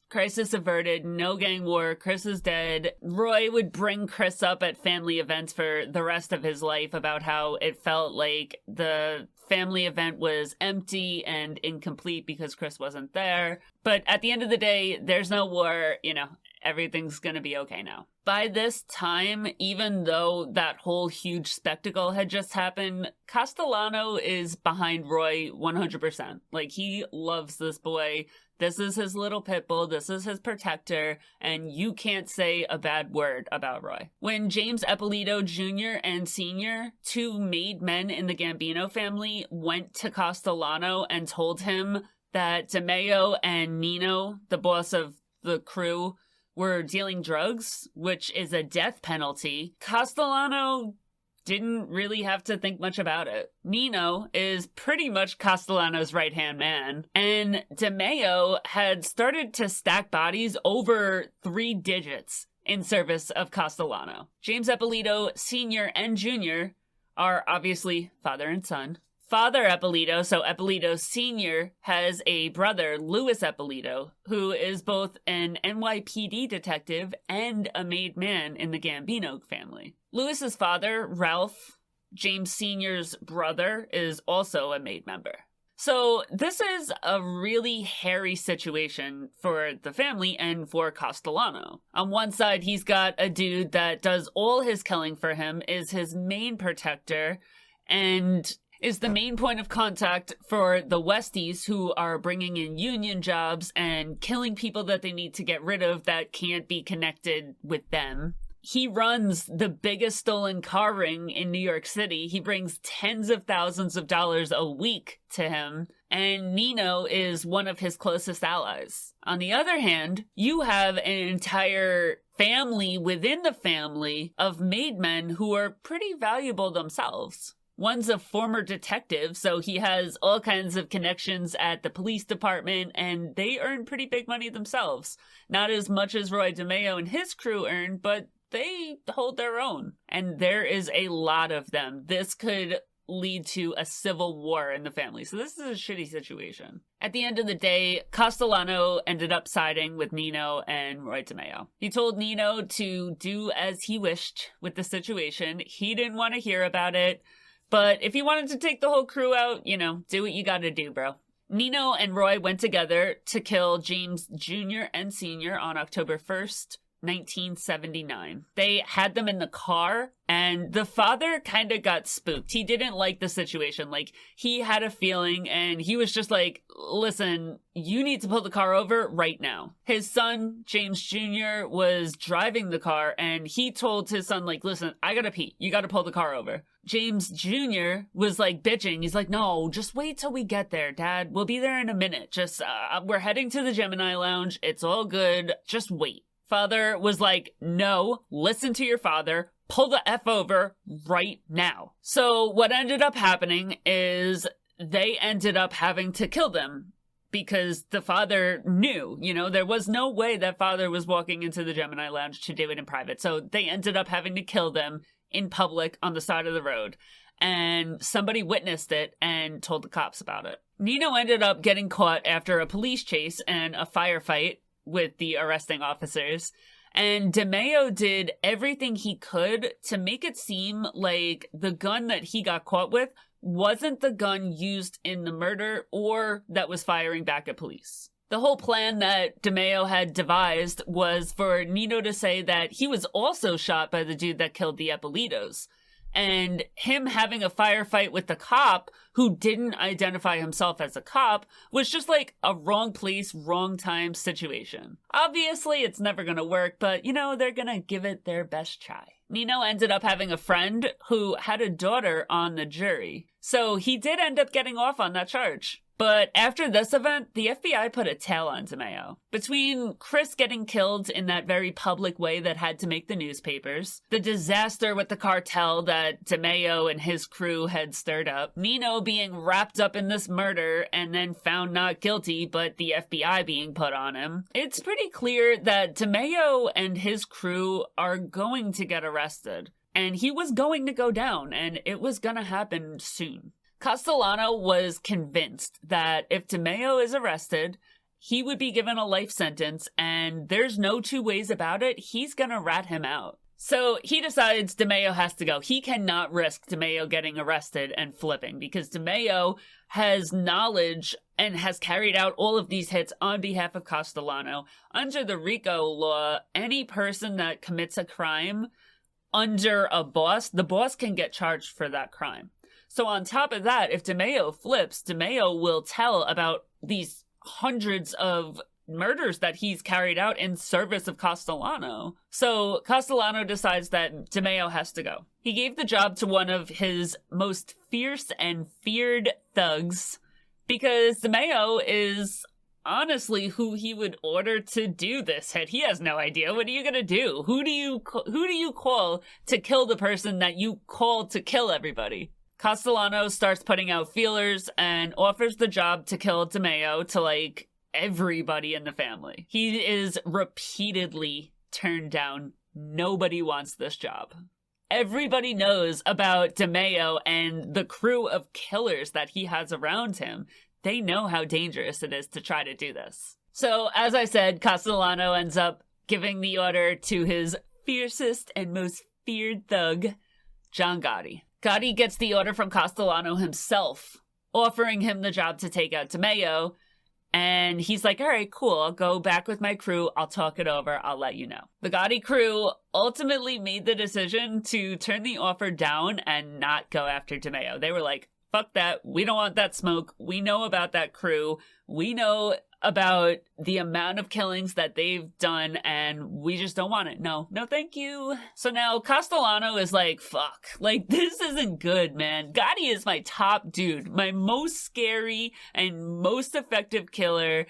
Crisis averted, no gang war, Chris is dead. Roy would bring Chris up at family events for the rest of his life about how it felt like the family event was empty and incomplete because Chris wasn't there. But at the end of the day, there's no war, everything's gonna be okay now. By this time, even though that whole huge spectacle had just happened, Castellano is behind Roy 100%. Like, he loves this boy. This is his little pit bull. This is his protector. And you can't say a bad word about Roy. When James Eppolito Jr. and Sr., 2 made men in the Gambino family, went to Castellano and told him that DeMeo and Nino, the boss of the crew, were dealing drugs, which is a death penalty, Castellano didn't really have to think much about it. Nino is pretty much Castellano's right-hand man, and DeMeo had started to stack bodies over 3 digits in service of Castellano. James Eppolito Sr. and Jr. are obviously father and son. Father Eppolito, so Eppolito Sr., has a brother, Louis Eppolito, who is both an NYPD detective and a made man in the Gambino family. Louis's father, Ralph, James Sr.'s brother, is also a made member. So this is a really hairy situation for the family and for Castellano. On one side, he's got a dude that does all his killing for him, is his main protector, and is the main point of contact for the Westies who are bringing in union jobs and killing people that they need to get rid of that can't be connected with them. He runs the biggest stolen car ring in New York City. He brings tens of thousands of dollars a week to him, and Nino is one of his closest allies. On the other hand, you have an entire family within the family of made men who are pretty valuable themselves. One's a former detective, so he has all kinds of connections at the police department, and they earn pretty big money themselves. Not as much as Roy DeMeo and his crew earn, but they hold their own. And there is a lot of them. This could lead to a civil war in the family, so this is a shitty situation. At the end of the day, Castellano ended up siding with Nino and Roy DeMeo. He told Nino to do as he wished with the situation. He didn't want to hear about it. But if you wanted to take the whole crew out, do what you gotta do, bro. Nino and Roy went together to kill James Jr. and Sr. on October 1st, 1979. They had them in the car, and the father kind of got spooked. He didn't like the situation. Like, he had a feeling, and he was just like, listen, you need to pull the car over right now. His son, James Jr., was driving the car, and he told his son, like, listen, I gotta pee. You gotta pull the car over. James Jr. was like bitching. He's like, no, just wait till we get there, Dad. We'll be there in a minute. Just, we're heading to the Gemini Lounge. It's all good. Just wait. Father was like, no, listen to your father. Pull the F over right now. So what ended up happening is they ended up having to kill them because the father knew, there was no way that father was walking into the Gemini Lounge to do it in private. So they ended up having to kill them in public on the side of the road. And somebody witnessed it and told the cops about it. Nino ended up getting caught after a police chase and a firefight with the arresting officers. And DeMeo did everything he could to make it seem like the gun that he got caught with wasn't the gun used in the murder or that was firing back at police. The whole plan that DeMeo had devised was for Nino to say that he was also shot by the dude that killed the Eppolitos. And him having a firefight with the cop who didn't identify himself as a cop was just like a wrong place, wrong time situation. Obviously, it's never gonna work, but they're gonna give it their best try. Nino ended up having a friend who had a daughter on the jury, so he did end up getting off on that charge. But after this event, the FBI put a tail on DeMeo. Between Chris getting killed in that very public way that had to make the newspapers, the disaster with the cartel that DeMeo and his crew had stirred up, Nino being wrapped up in this murder and then found not guilty, but the FBI being put on him, it's pretty clear that DeMeo and his crew are going to get arrested. And he was going to go down, and it was going to happen soon. Castellano was convinced that if DeMeo is arrested, he would be given a life sentence, and there's no two ways about it, he's gonna rat him out. So he decides DeMeo has to go. He cannot risk DeMeo getting arrested and flipping, because DeMeo has knowledge and has carried out all of these hits on behalf of Castellano. Under the RICO law, any person that commits a crime under a boss, the boss can get charged for that crime. So on top of that, if DeMeo flips, DeMeo will tell about these hundreds of murders that he's carried out in service of Castellano. So Castellano decides that DeMeo has to go. He gave the job to one of his most fierce and feared thugs, because DeMeo is honestly who he would order to do this hit. He has no idea. What are you gonna do? Who do you call to kill the person that you called to kill everybody? Castellano starts putting out feelers and offers the job to kill DeMeo to, everybody in the family. He is repeatedly turned down. Nobody wants this job. Everybody knows about DeMeo and the crew of killers that he has around him. They know how dangerous it is to try to do this. So, as I said, Castellano ends up giving the order to his fiercest and most feared thug, John Gotti. Gotti gets the order from Castellano himself, offering him the job to take out DeMeo, and he's like, all right, cool, I'll go back with my crew, I'll talk it over, I'll let you know. The Gotti crew ultimately made the decision to turn the offer down and not go after DeMeo. They were like, fuck that, we don't want that smoke, we know about that crew, we know about the amount of killings that they've done, and we just don't want it. No, thank you. So now Castellano is like, fuck, this isn't good, man. Gotti is my top dude, my most scary and most effective killer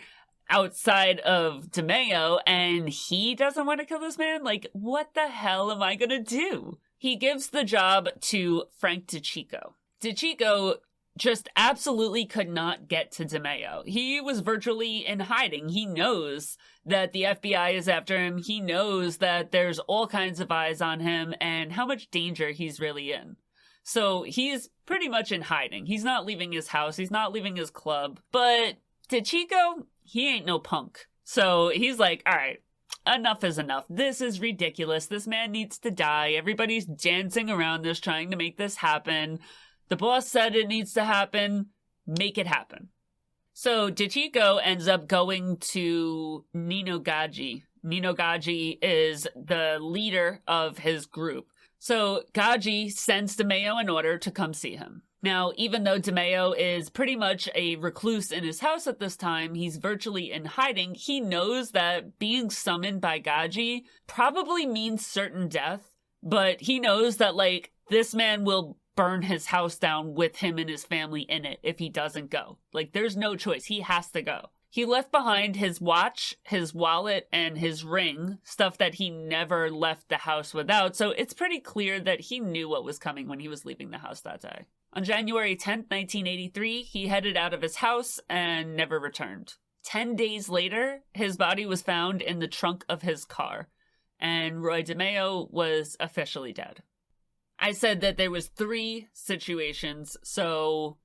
outside of DeMeo, and he doesn't want to kill this man? What the hell am I gonna do? He gives the job to Frank DeCicco. DeCicco just absolutely could not get to DeMeo. He was virtually in hiding. He knows that the FBI is after him. He knows that there's all kinds of eyes on him and how much danger he's really in. So he's pretty much in hiding. He's not leaving his house. He's not leaving his club. But DeCicco, he ain't no punk. So he's like, all right, enough is enough. This is ridiculous. This man needs to die. Everybody's dancing around this, trying to make this happen. The boss said it needs to happen. Make it happen. So DeCicco ends up going to Nino Gaggi. Nino Gaggi is the leader of his group. So Gaggi sends DeMeo an order to come see him. Now, even though DeMeo is pretty much a recluse in his house at this time, he's virtually in hiding, he knows that being summoned by Gaggi probably means certain death, but he knows that, this man will burn his house down with him and his family in it if he doesn't go. There's no choice. He has to go. He left behind his watch, his wallet, and his ring, stuff that he never left the house without, so it's pretty clear that he knew what was coming when he was leaving the house that day. On January 10th, 1983, he headed out of his house and never returned. 10 days later, his body was found in the trunk of his car, and Roy DeMeo was officially dead. I said that there was 3 situations, so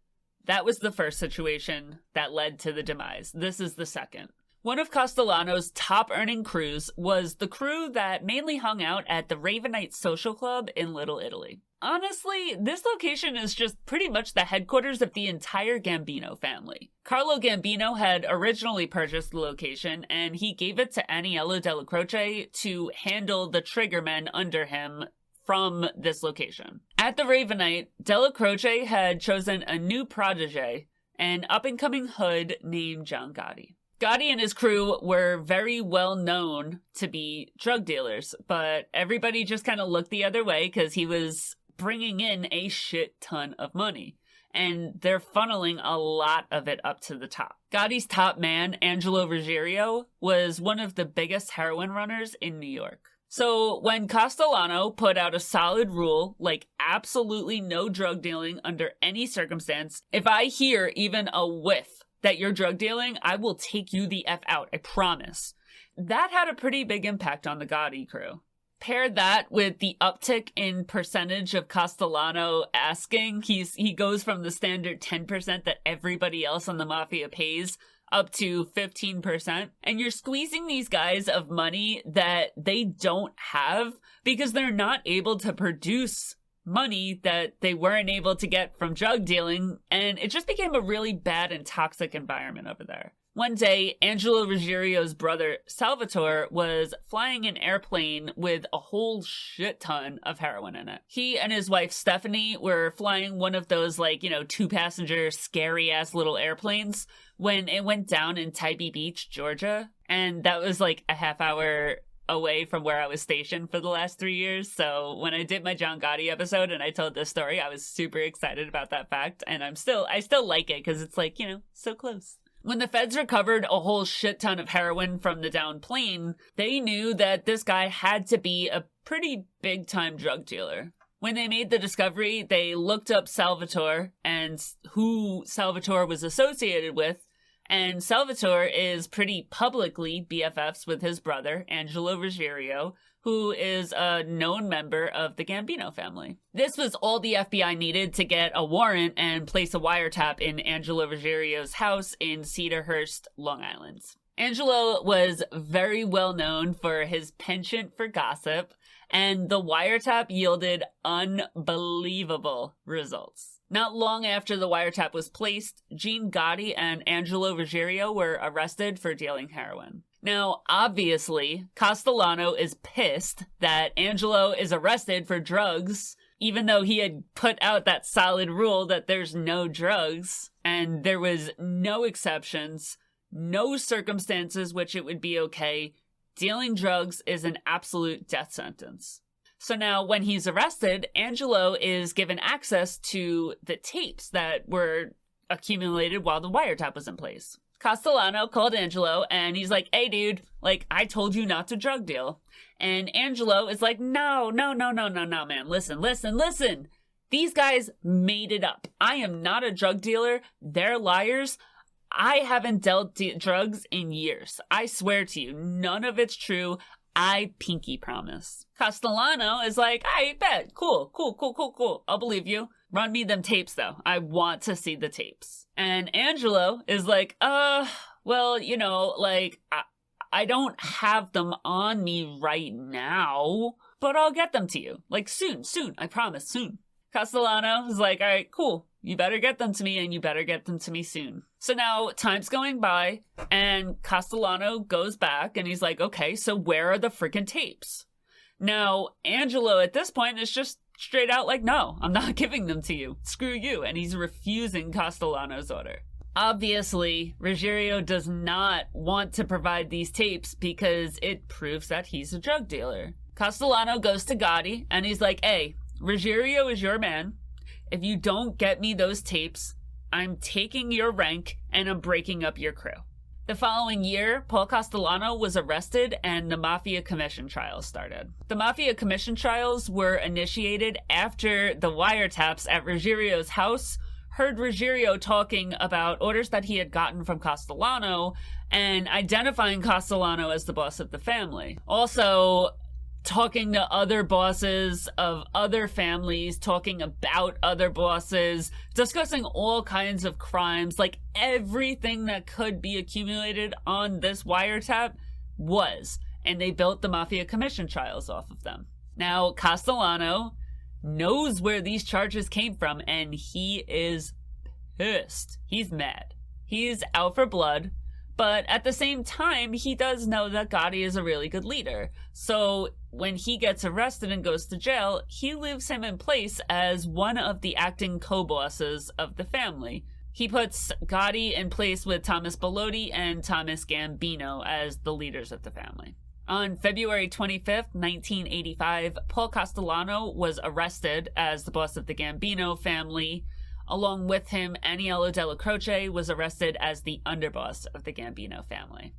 that was the first situation that led to the demise. This is the second. One of Castellano's top-earning crews was the crew that mainly hung out at the Ravenite Social Club in Little Italy. Honestly, this location is just pretty much the headquarters of the entire Gambino family. Carlo Gambino had originally purchased the location, and he gave it to Aniello Della Croce to handle the triggermen under him from this location. At the Ravenite, Della Croce had chosen a new protege, an up-and-coming hood named John Gotti. Gotti and his crew were very well known to be drug dealers, but everybody just kind of looked the other way because he was bringing in a shit ton of money. And they're funneling a lot of it up to the top. Gotti's top man, Angelo Ruggiero, was one of the biggest heroin runners in New York. So when Castellano put out a solid rule, like absolutely no drug dealing under any circumstance, if I hear even a whiff that you're drug dealing, I will take you the F out, I promise. That had a pretty big impact on the Gotti crew. Pair that with the uptick in percentage of Castellano asking, he goes from the standard 10% that everybody else on the Mafia pays up to 15%. And you're squeezing these guys of money that they don't have because they're not able to produce money that they weren't able to get from drug dealing. And it just became a really bad and toxic environment over there. One day, Angelo Ruggiero's brother, Salvatore, was flying an airplane with a whole shit ton of heroin in it. He and his wife, Stephanie, were flying one of those, two-passenger, scary-ass little airplanes when it went down in Tybee Beach, Georgia. And that was, a half hour away from where I was stationed for the last 3 years. So when I did my John Gotti episode and I told this story, I was super excited about that fact. And I still like it because it's so close. When the feds recovered a whole shit ton of heroin from the downed plane, they knew that this guy had to be a pretty big-time drug dealer. When they made the discovery, they looked up Salvatore and who Salvatore was associated with, and Salvatore is pretty publicly BFFs with his brother, Angelo Ruggiero, who is a known member of the Gambino family. This was all the FBI needed to get a warrant and place a wiretap in Angelo Ruggiero's house in Cedarhurst, Long Island. Angelo was very well known for his penchant for gossip, and the wiretap yielded unbelievable results. Not long after the wiretap was placed, Gene Gotti and Angelo Ruggiero were arrested for dealing heroin. Now, obviously, Castellano is pissed that Angelo is arrested for drugs, even though he had put out that solid rule that there's no drugs, and there was no exceptions, no circumstances which it would be okay. Dealing drugs is an absolute death sentence. So now, when he's arrested, Angelo is given access to the tapes that were accumulated while the wiretap was in place. Castellano called Angelo and he's like, hey dude, I told you not to drug deal. And Angelo is like, no, man, listen. These guys made it up. I am not a drug dealer. They're liars. I haven't dealt drugs in years. I swear to you, none of it's true. I pinky promise. Castellano is like, I bet. Cool. I'll believe you. Run me them tapes, though. I want to see the tapes. And Angelo is like, I don't have them on me right now, but I'll get them to you. Soon. I promise, soon. Castellano is like, all right, cool. You better get them to me, and you better get them to me soon. So now time's going by, and Castellano goes back, and he's like, okay, so where are the freaking tapes? Now, Angelo at this point is just straight out like, no, I'm not giving them to you. Screw you. And he's refusing Castellano's order. Obviously, Ruggiero does not want to provide these tapes because it proves that he's a drug dealer. Castellano goes to Gotti, and he's like, hey, Ruggiero is your man. If you don't get me those tapes, I'm taking your rank and I'm breaking up your crew. The following year, Paul Castellano was arrested and the Mafia commission trials started. The Mafia commission trials were initiated after the wiretaps at Ruggiero's house heard Ruggiero talking about orders that he had gotten from Castellano and identifying Castellano as the boss of the family. Also, talking to other bosses of other families, talking about other bosses, discussing all kinds of crimes, everything that could be accumulated on this wiretap was. And they built the Mafia commission trials off of them. Now, Castellano knows where these charges came from, and he is pissed. He's mad. He's out for blood. But at the same time, he does know that Gotti is a really good leader. So when he gets arrested and goes to jail, he leaves him in place as one of the acting co-bosses of the family. He puts Gotti in place with Thomas Bellotti and Thomas Gambino as the leaders of the family. On February 25th, 1985, Paul Castellano was arrested as the boss of the Gambino family. Along with him, Aniello Della Croce was arrested as the underboss of the Gambino family.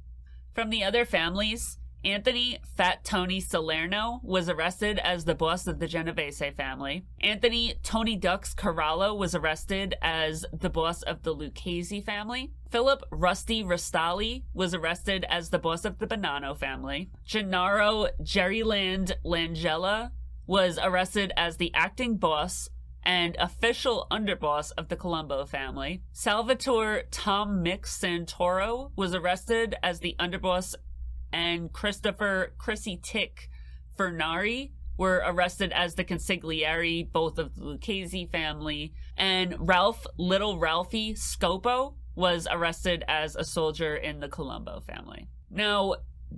From the other families, Anthony Fat Tony Salerno was arrested as the boss of the Genovese family. Anthony Tony Ducks Corallo was arrested as the boss of the Lucchese family. Philip Rusty Rastali was arrested as the boss of the Bonanno family. Gennaro Jerryland Langella was arrested as the acting boss and official underboss of the Colombo family. Salvatore Tom Mix Santoro was arrested as the underboss, and Christopher Chrissy Tick Fernari were arrested as the consigliere, both of the Lucchese family. And Ralph Little Ralphie Scopo was arrested as a soldier in the Colombo family. Now,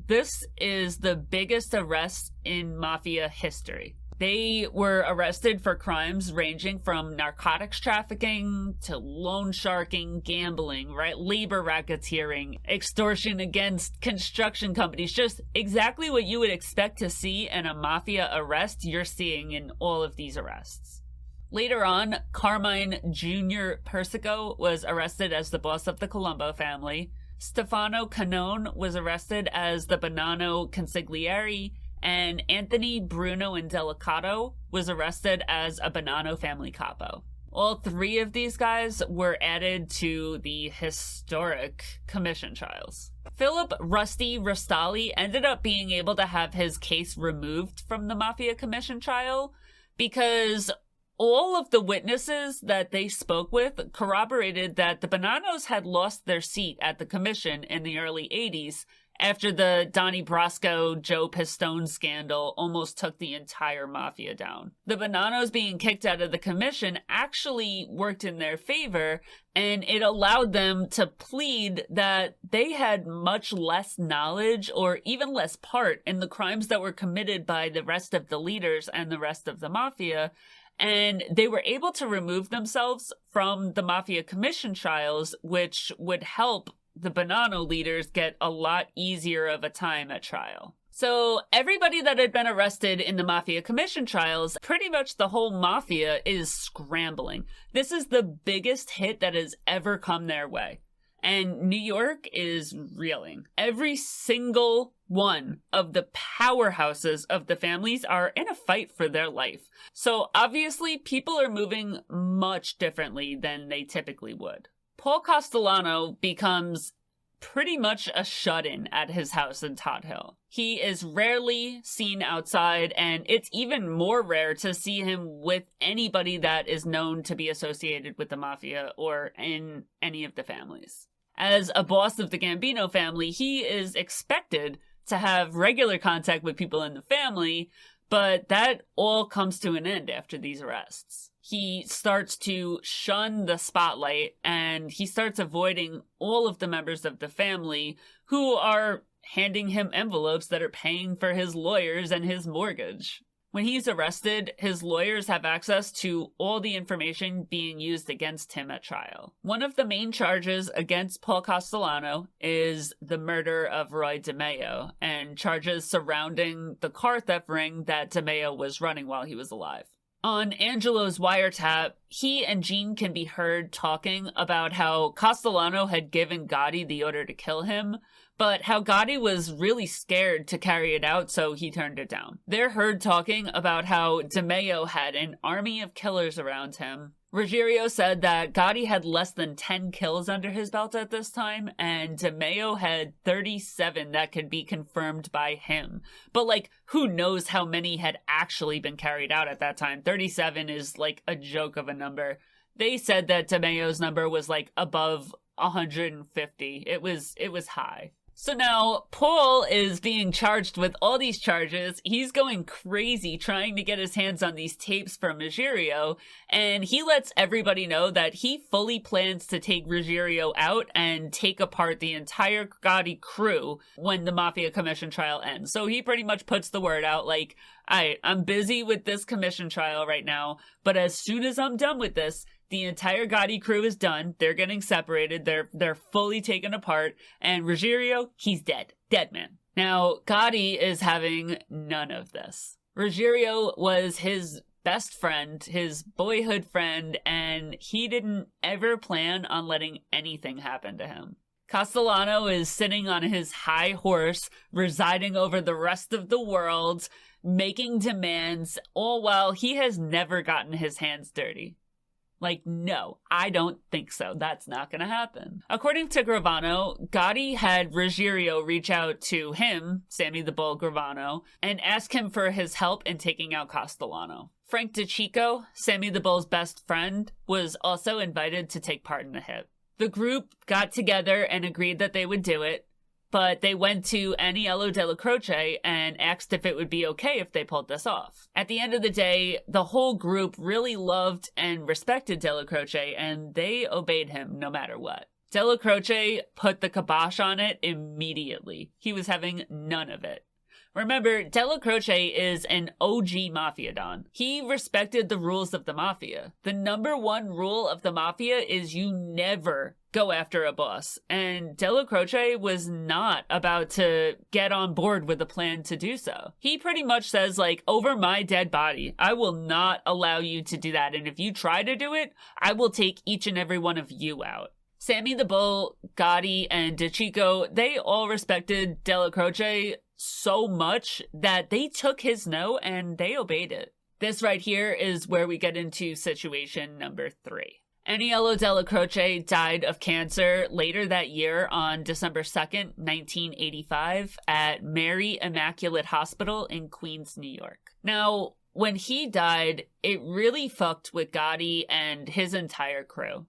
this is the biggest arrest in Mafia history. They were arrested for crimes ranging from narcotics trafficking to loan sharking, gambling, right? Labor racketeering, extortion against construction companies, just exactly what you would expect to see in a mafia arrest, you're seeing in all of these arrests. Later on, Carmine Jr. Persico was arrested as the boss of the Colombo family. Stefano Canone was arrested as the Bonanno consigliere, and Anthony Bruno Indelicato was arrested as a Bonanno family capo. All three of these guys were added to the historic commission trials. Philip Rusty Rastali ended up being able to have his case removed from the Mafia commission trial because all of the witnesses that they spoke with corroborated that the Bonannos had lost their seat at the commission in the early 80s after the Donnie Brasco, Joe Pistone scandal almost took the entire mafia down. The Bonannos being kicked out of the commission actually worked in their favor, and it allowed them to plead that they had much less knowledge or even less part in the crimes that were committed by the rest of the leaders and the rest of the mafia, and they were able to remove themselves from the Mafia commission trials, which would help the Bonanno leaders get a lot easier of a time at trial. So everybody that had been arrested in the Mafia commission trials, pretty much the whole mafia is scrambling. This is the biggest hit that has ever come their way. And New York is reeling. Every single one of the powerhouses of the families are in a fight for their life. So obviously people are moving much differently than they typically would. Paul Castellano becomes pretty much a shut-in at his house in Tot Hill. He is rarely seen outside, and it's even more rare to see him with anybody that is known to be associated with the mafia or in any of the families. As a boss of the Gambino family, he is expected to have regular contact with people in the family, but that all comes to an end after these arrests. He starts to shun the spotlight, and he starts avoiding all of the members of the family who are handing him envelopes that are paying for his lawyers and his mortgage. When he's arrested, his lawyers have access to all the information being used against him at trial. One of the main charges against Paul Castellano is the murder of Roy DeMeo and charges surrounding the car theft ring that DeMeo was running while he was alive. On Angelo's wiretap, he and Jean can be heard talking about how Castellano had given Gotti the order to kill him, but how Gotti was really scared to carry it out, so he turned it down. They're heard talking about how DeMeo had an army of killers around him. Ruggiero said that Gotti had less than 10 kills under his belt at this time, and DeMeo had 37 that could be confirmed by him. But, who knows how many had actually been carried out at that time? 37 is, a joke of a number. They said that DeMeo's number was, above 150. It was high. So now Paul is being charged with all these charges. He's going crazy trying to get his hands on these tapes from Ruggiero, and he lets everybody know that he fully plans to take Ruggiero out and take apart the entire Gotti crew when the Mafia commission trial ends. So he pretty much puts the word out like, I'm busy with this commission trial right now, but as soon as I'm done with this, the entire Gotti crew is done. They're getting separated. They're fully taken apart. And Ruggiero, he's dead. Dead man. Now, Gotti is having none of this. Ruggiero was his best friend, his boyhood friend, and he didn't ever plan on letting anything happen to him. Castellano is sitting on his high horse, residing over the rest of the world, making demands, all while he has never gotten his hands dirty. Like, no, I don't think so. That's not going to happen. According to Gravano, Gotti had Ruggiero reach out to him, Sammy the Bull Gravano, and ask him for his help in taking out Castellano. Frank DeCicco, Sammy the Bull's best friend, was also invited to take part in the hit. The group got together and agreed that they would do it, but they went to Aniello Della Croce and asked if it would be okay if they pulled this off. At the end of the day, the whole group really loved and respected Della Croce, and they obeyed him no matter what. Della Croce put the kibosh on it immediately. He was having none of it. Remember, Della Croce is an OG Mafia Don. He respected the rules of the Mafia. The number one rule of the Mafia is you never go after a boss. And Della Croce was not about to get on board with a plan to do so. He pretty much says, like, over my dead body, I will not allow you to do that. And if you try to do it, I will take each and every one of you out. Sammy the Bull, Gotti, and DeCicco, they all respected Della Croce so much that they took his no and they obeyed it. This right here is where we get into situation number 3. Aniello Della Croce died of cancer later that year on December 2nd, 1985 at Mary Immaculate Hospital in Queens, New York. Now, when he died, it really fucked with Gotti and his entire crew.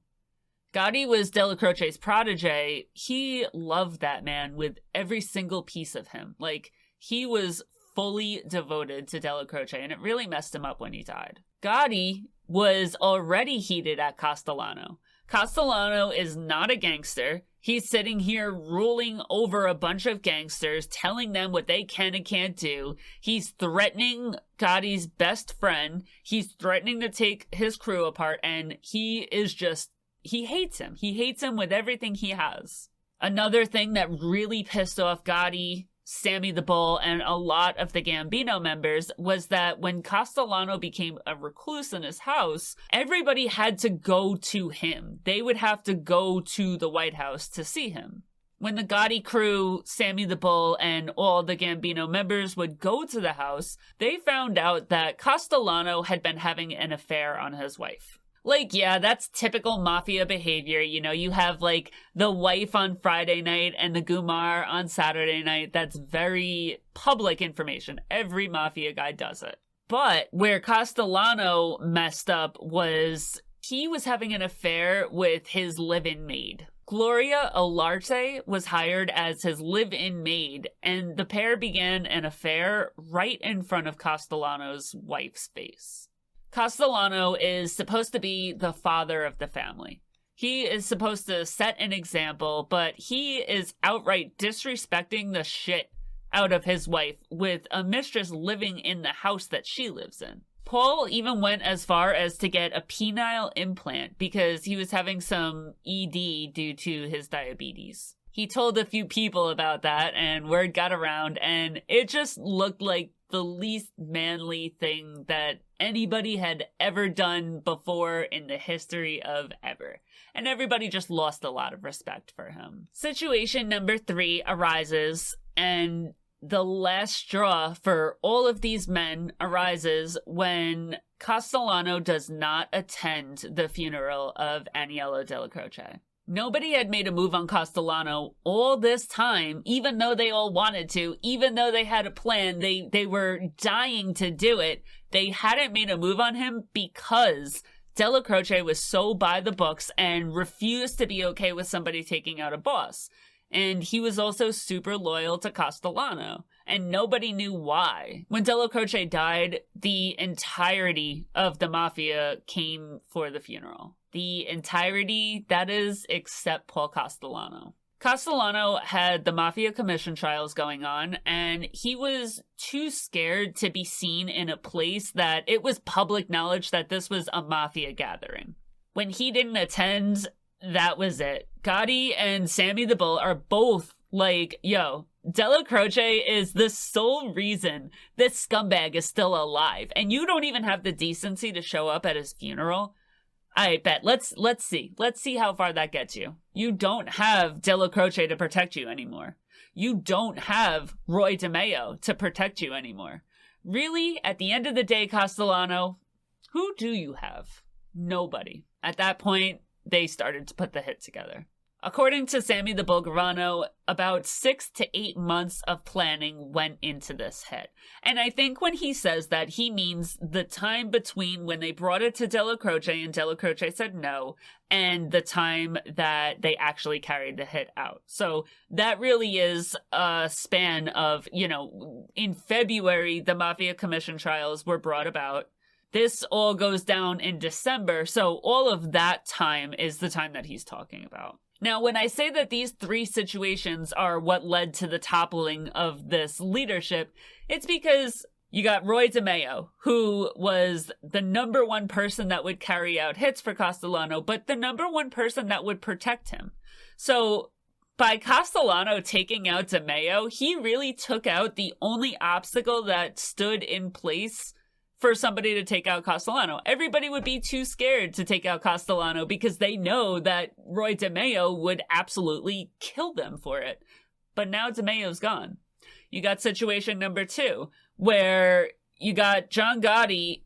Gotti was Della Croce's protege. He loved that man with every single piece of him. Like, he was fully devoted to Della Croce, and it really messed him up when he died. Gotti was already heated at Castellano. Castellano is not a gangster. He's sitting here ruling over a bunch of gangsters, telling them what they can and can't do. He's threatening Gotti's best friend. He's threatening to take his crew apart, and he hates him. He hates him with everything he has. Another thing that really pissed off Gotti, Sammy the Bull, and a lot of the Gambino members was that when Castellano became a recluse in his house, everybody had to go to him. They would have to go to the White House to see him. When the Gotti crew, Sammy the Bull, and all the Gambino members would go to the house, they found out that Castellano had been having an affair on his wife. Like, yeah, that's typical Mafia behavior. You know, you have, like, the wife on Friday night and the Gumar on Saturday night. That's very public information. Every Mafia guy does it. But where Castellano messed up was he was having an affair with his live-in maid. Gloria Olarte was hired as his live-in maid, and the pair began an affair right in front of Castellano's wife's face. Castellano is supposed to be the father of the family. He is supposed to set an example, but he is outright disrespecting the shit out of his wife with a mistress living in the house that she lives in. Paul even went as far as to get a penile implant because he was having some ED due to his diabetes. He told a few people about that, and word got around, and it just looked like the least manly thing that anybody had ever done before in the history of ever. And everybody just lost a lot of respect for him. Situation number 3 arises, and the last straw for all of these men arises when Castellano does not attend the funeral of Aniello Della Croce. Nobody had made a move on Castellano all this time, even though they all wanted to, even though they had a plan, they were dying to do it. They hadn't made a move on him because Della Croce was so by the books and refused to be okay with somebody taking out a boss. And he was also super loyal to Castellano, and nobody knew why. When Della Croce died, the entirety of the Mafia came for the funeral. The entirety, that is, except Paul Castellano. Castellano had the Mafia commission trials going on, and he was too scared to be seen in a place that it was public knowledge that this was a Mafia gathering. When he didn't attend, that was it. Gotti and Sammy the Bull are both like, yo, Della Croce is the sole reason this scumbag is still alive, and you don't even have the decency to show up at his funeral. I bet. Let's see. Let's see how far that gets you. You don't have Della Croce to protect you anymore. You don't have Roy DeMeo to protect you anymore. Really, at the end of the day, Castellano, who do you have? Nobody. At that point, they started to put the hit together. According to Sammy the Bull Gravano, about 6 to 8 months of planning went into this hit. And I think when he says that, he means the time between when they brought it to Della Croce and Della Croce said no, and the time that they actually carried the hit out. So that really is a span of, in February, the Mafia Commission trials were brought about. This all goes down in December, so all of that time is the time that he's talking about. Now, when I say that these three situations are what led to the toppling of this leadership, it's because you got Roy DeMeo, who was the number one person that would carry out hits for Castellano, but the number one person that would protect him. So by Castellano taking out DeMeo, he really took out the only obstacle that stood in place for somebody to take out Castellano. Everybody would be too scared to take out Castellano because they know that Roy DeMeo would absolutely kill them for it. But now DeMeo's gone. You got situation number 2, where you got John Gotti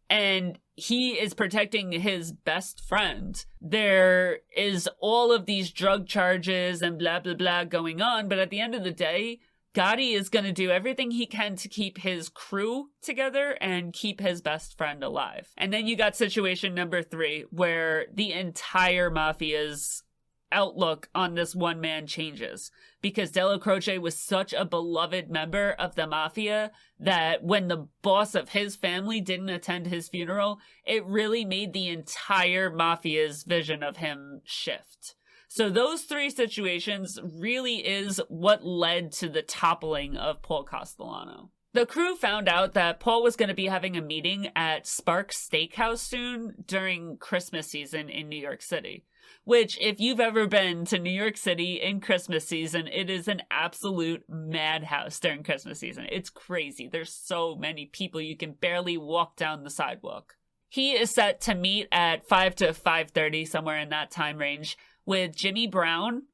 and he is protecting his best friend. There is all of these drug charges and blah, blah, blah going on, but at the end of the day, Gotti is going to do everything he can to keep his crew together and keep his best friend alive. And then you got situation number 3, where the entire Mafia's outlook on this one man changes. Because Della Croce was such a beloved member of the Mafia that when the boss of his family didn't attend his funeral, it really made the entire Mafia's vision of him shift. So those 3 situations really is what led to the toppling of Paul Castellano. The crew found out that Paul was going to be having a meeting at Sparks Steakhouse soon during Christmas season in New York City. Which, if you've ever been to New York City in Christmas season, it is an absolute madhouse during Christmas season. It's crazy. There's so many people, you can barely walk down the sidewalk. He is set to meet at 5 to 5:30, somewhere in that time range, with Jimmy Brown,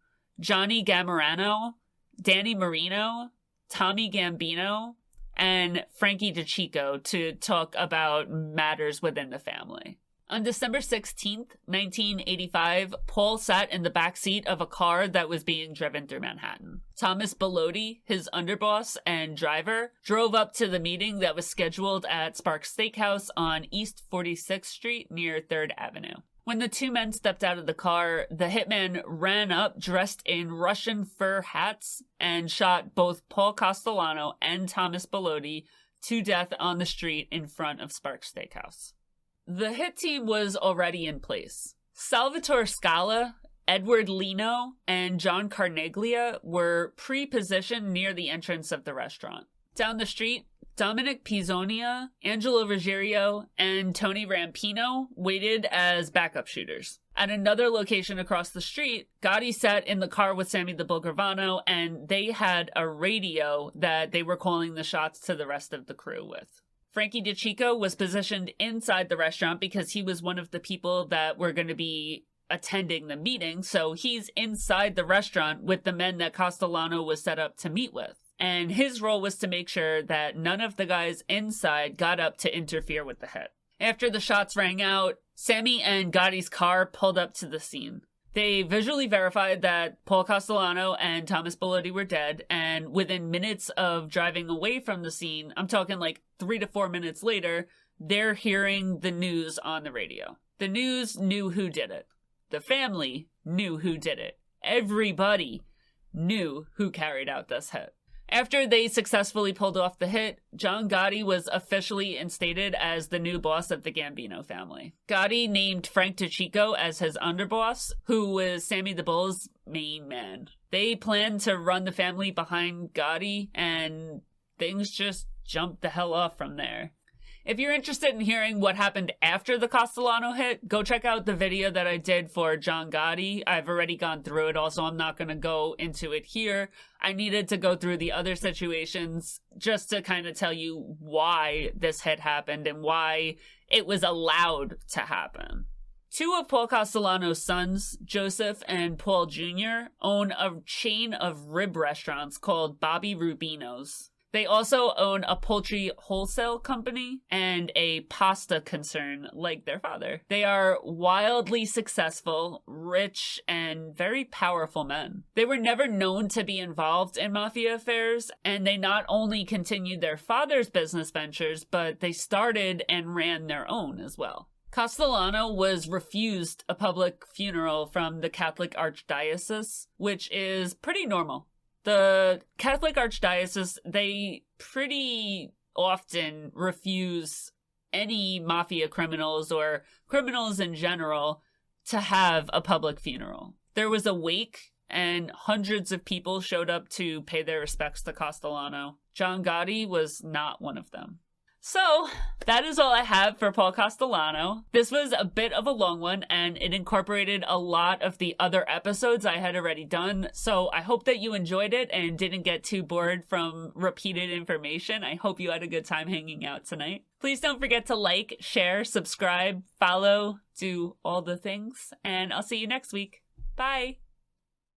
Johnny Gamorano, Danny Marino, Tommy Gambino, and Frankie DeCicco to talk about matters within the family. On December 16th, 1985, Paul sat in the back seat of a car that was being driven through Manhattan. Thomas Bellotti, his underboss and driver, drove up to the meeting that was scheduled at Sparks Steakhouse on East 46th Street near 3rd Avenue. When the 2 men stepped out of the car, the hitman ran up dressed in Russian fur hats and shot both Paul Castellano and Thomas Bellotti to death on the street in front of Sparks Steakhouse. The hit team was already in place. Salvatore Scala, Edward Lino, and John Carneglia were pre-positioned near the entrance of the restaurant. Down the street, Dominic Pizzonia, Angelo Ruggiero, and Tony Rampino waited as backup shooters. At another location across the street, Gotti sat in the car with Sammy the Bull Gravano, and they had a radio that they were calling the shots to the rest of the crew with. Frankie DeCicco was positioned inside the restaurant because he was one of the people that were going to be attending the meeting, so he's inside the restaurant with the men that Castellano was set up to meet with. And his role was to make sure that none of the guys inside got up to interfere with the hit. After the shots rang out, Sammy and Gotti's car pulled up to the scene. They visually verified that Paul Castellano and Thomas Bellotti were dead, and within minutes of driving away from the scene, I'm talking like 3 to 4 minutes later, they're hearing the news on the radio. The news knew who did it. The family knew who did it. Everybody knew who carried out this hit. After they successfully pulled off the hit, John Gotti was officially instated as the new boss of the Gambino family. Gotti named Frank DeChico as his underboss, who was Sammy the Bull's main man. They planned to run the family behind Gotti, and things just jumped the hell off from there. If you're interested in hearing what happened after the Castellano hit, go check out the video that I did for John Gotti. I've already gone through it, also I'm not going to go into it here. I needed to go through the other situations just to kind of tell you why this hit happened and why it was allowed to happen. Two of Paul Castellanos' sons, Joseph and Paul Jr., own a chain of rib restaurants called Bobby Rubino's. They also own a poultry wholesale company and a pasta concern like their father. They are wildly successful, rich, and very powerful men. They were never known to be involved in mafia affairs, and they not only continued their father's business ventures, but they started and ran their own as well. Castellano was refused a public funeral from the Catholic Archdiocese, which is pretty normal. The Catholic Archdiocese, they pretty often refuse any mafia criminals or criminals in general to have a public funeral. There was a wake and hundreds of people showed up to pay their respects to Castellano. John Gotti was not one of them. So, that is all I have for Paul Castellano. This was a bit of a long one, and it incorporated a lot of the other episodes I had already done, so I hope that you enjoyed it and didn't get too bored from repeated information. I hope you had a good time hanging out tonight. Please don't forget to like, share, subscribe, follow, do all the things, and I'll see you next week. Bye!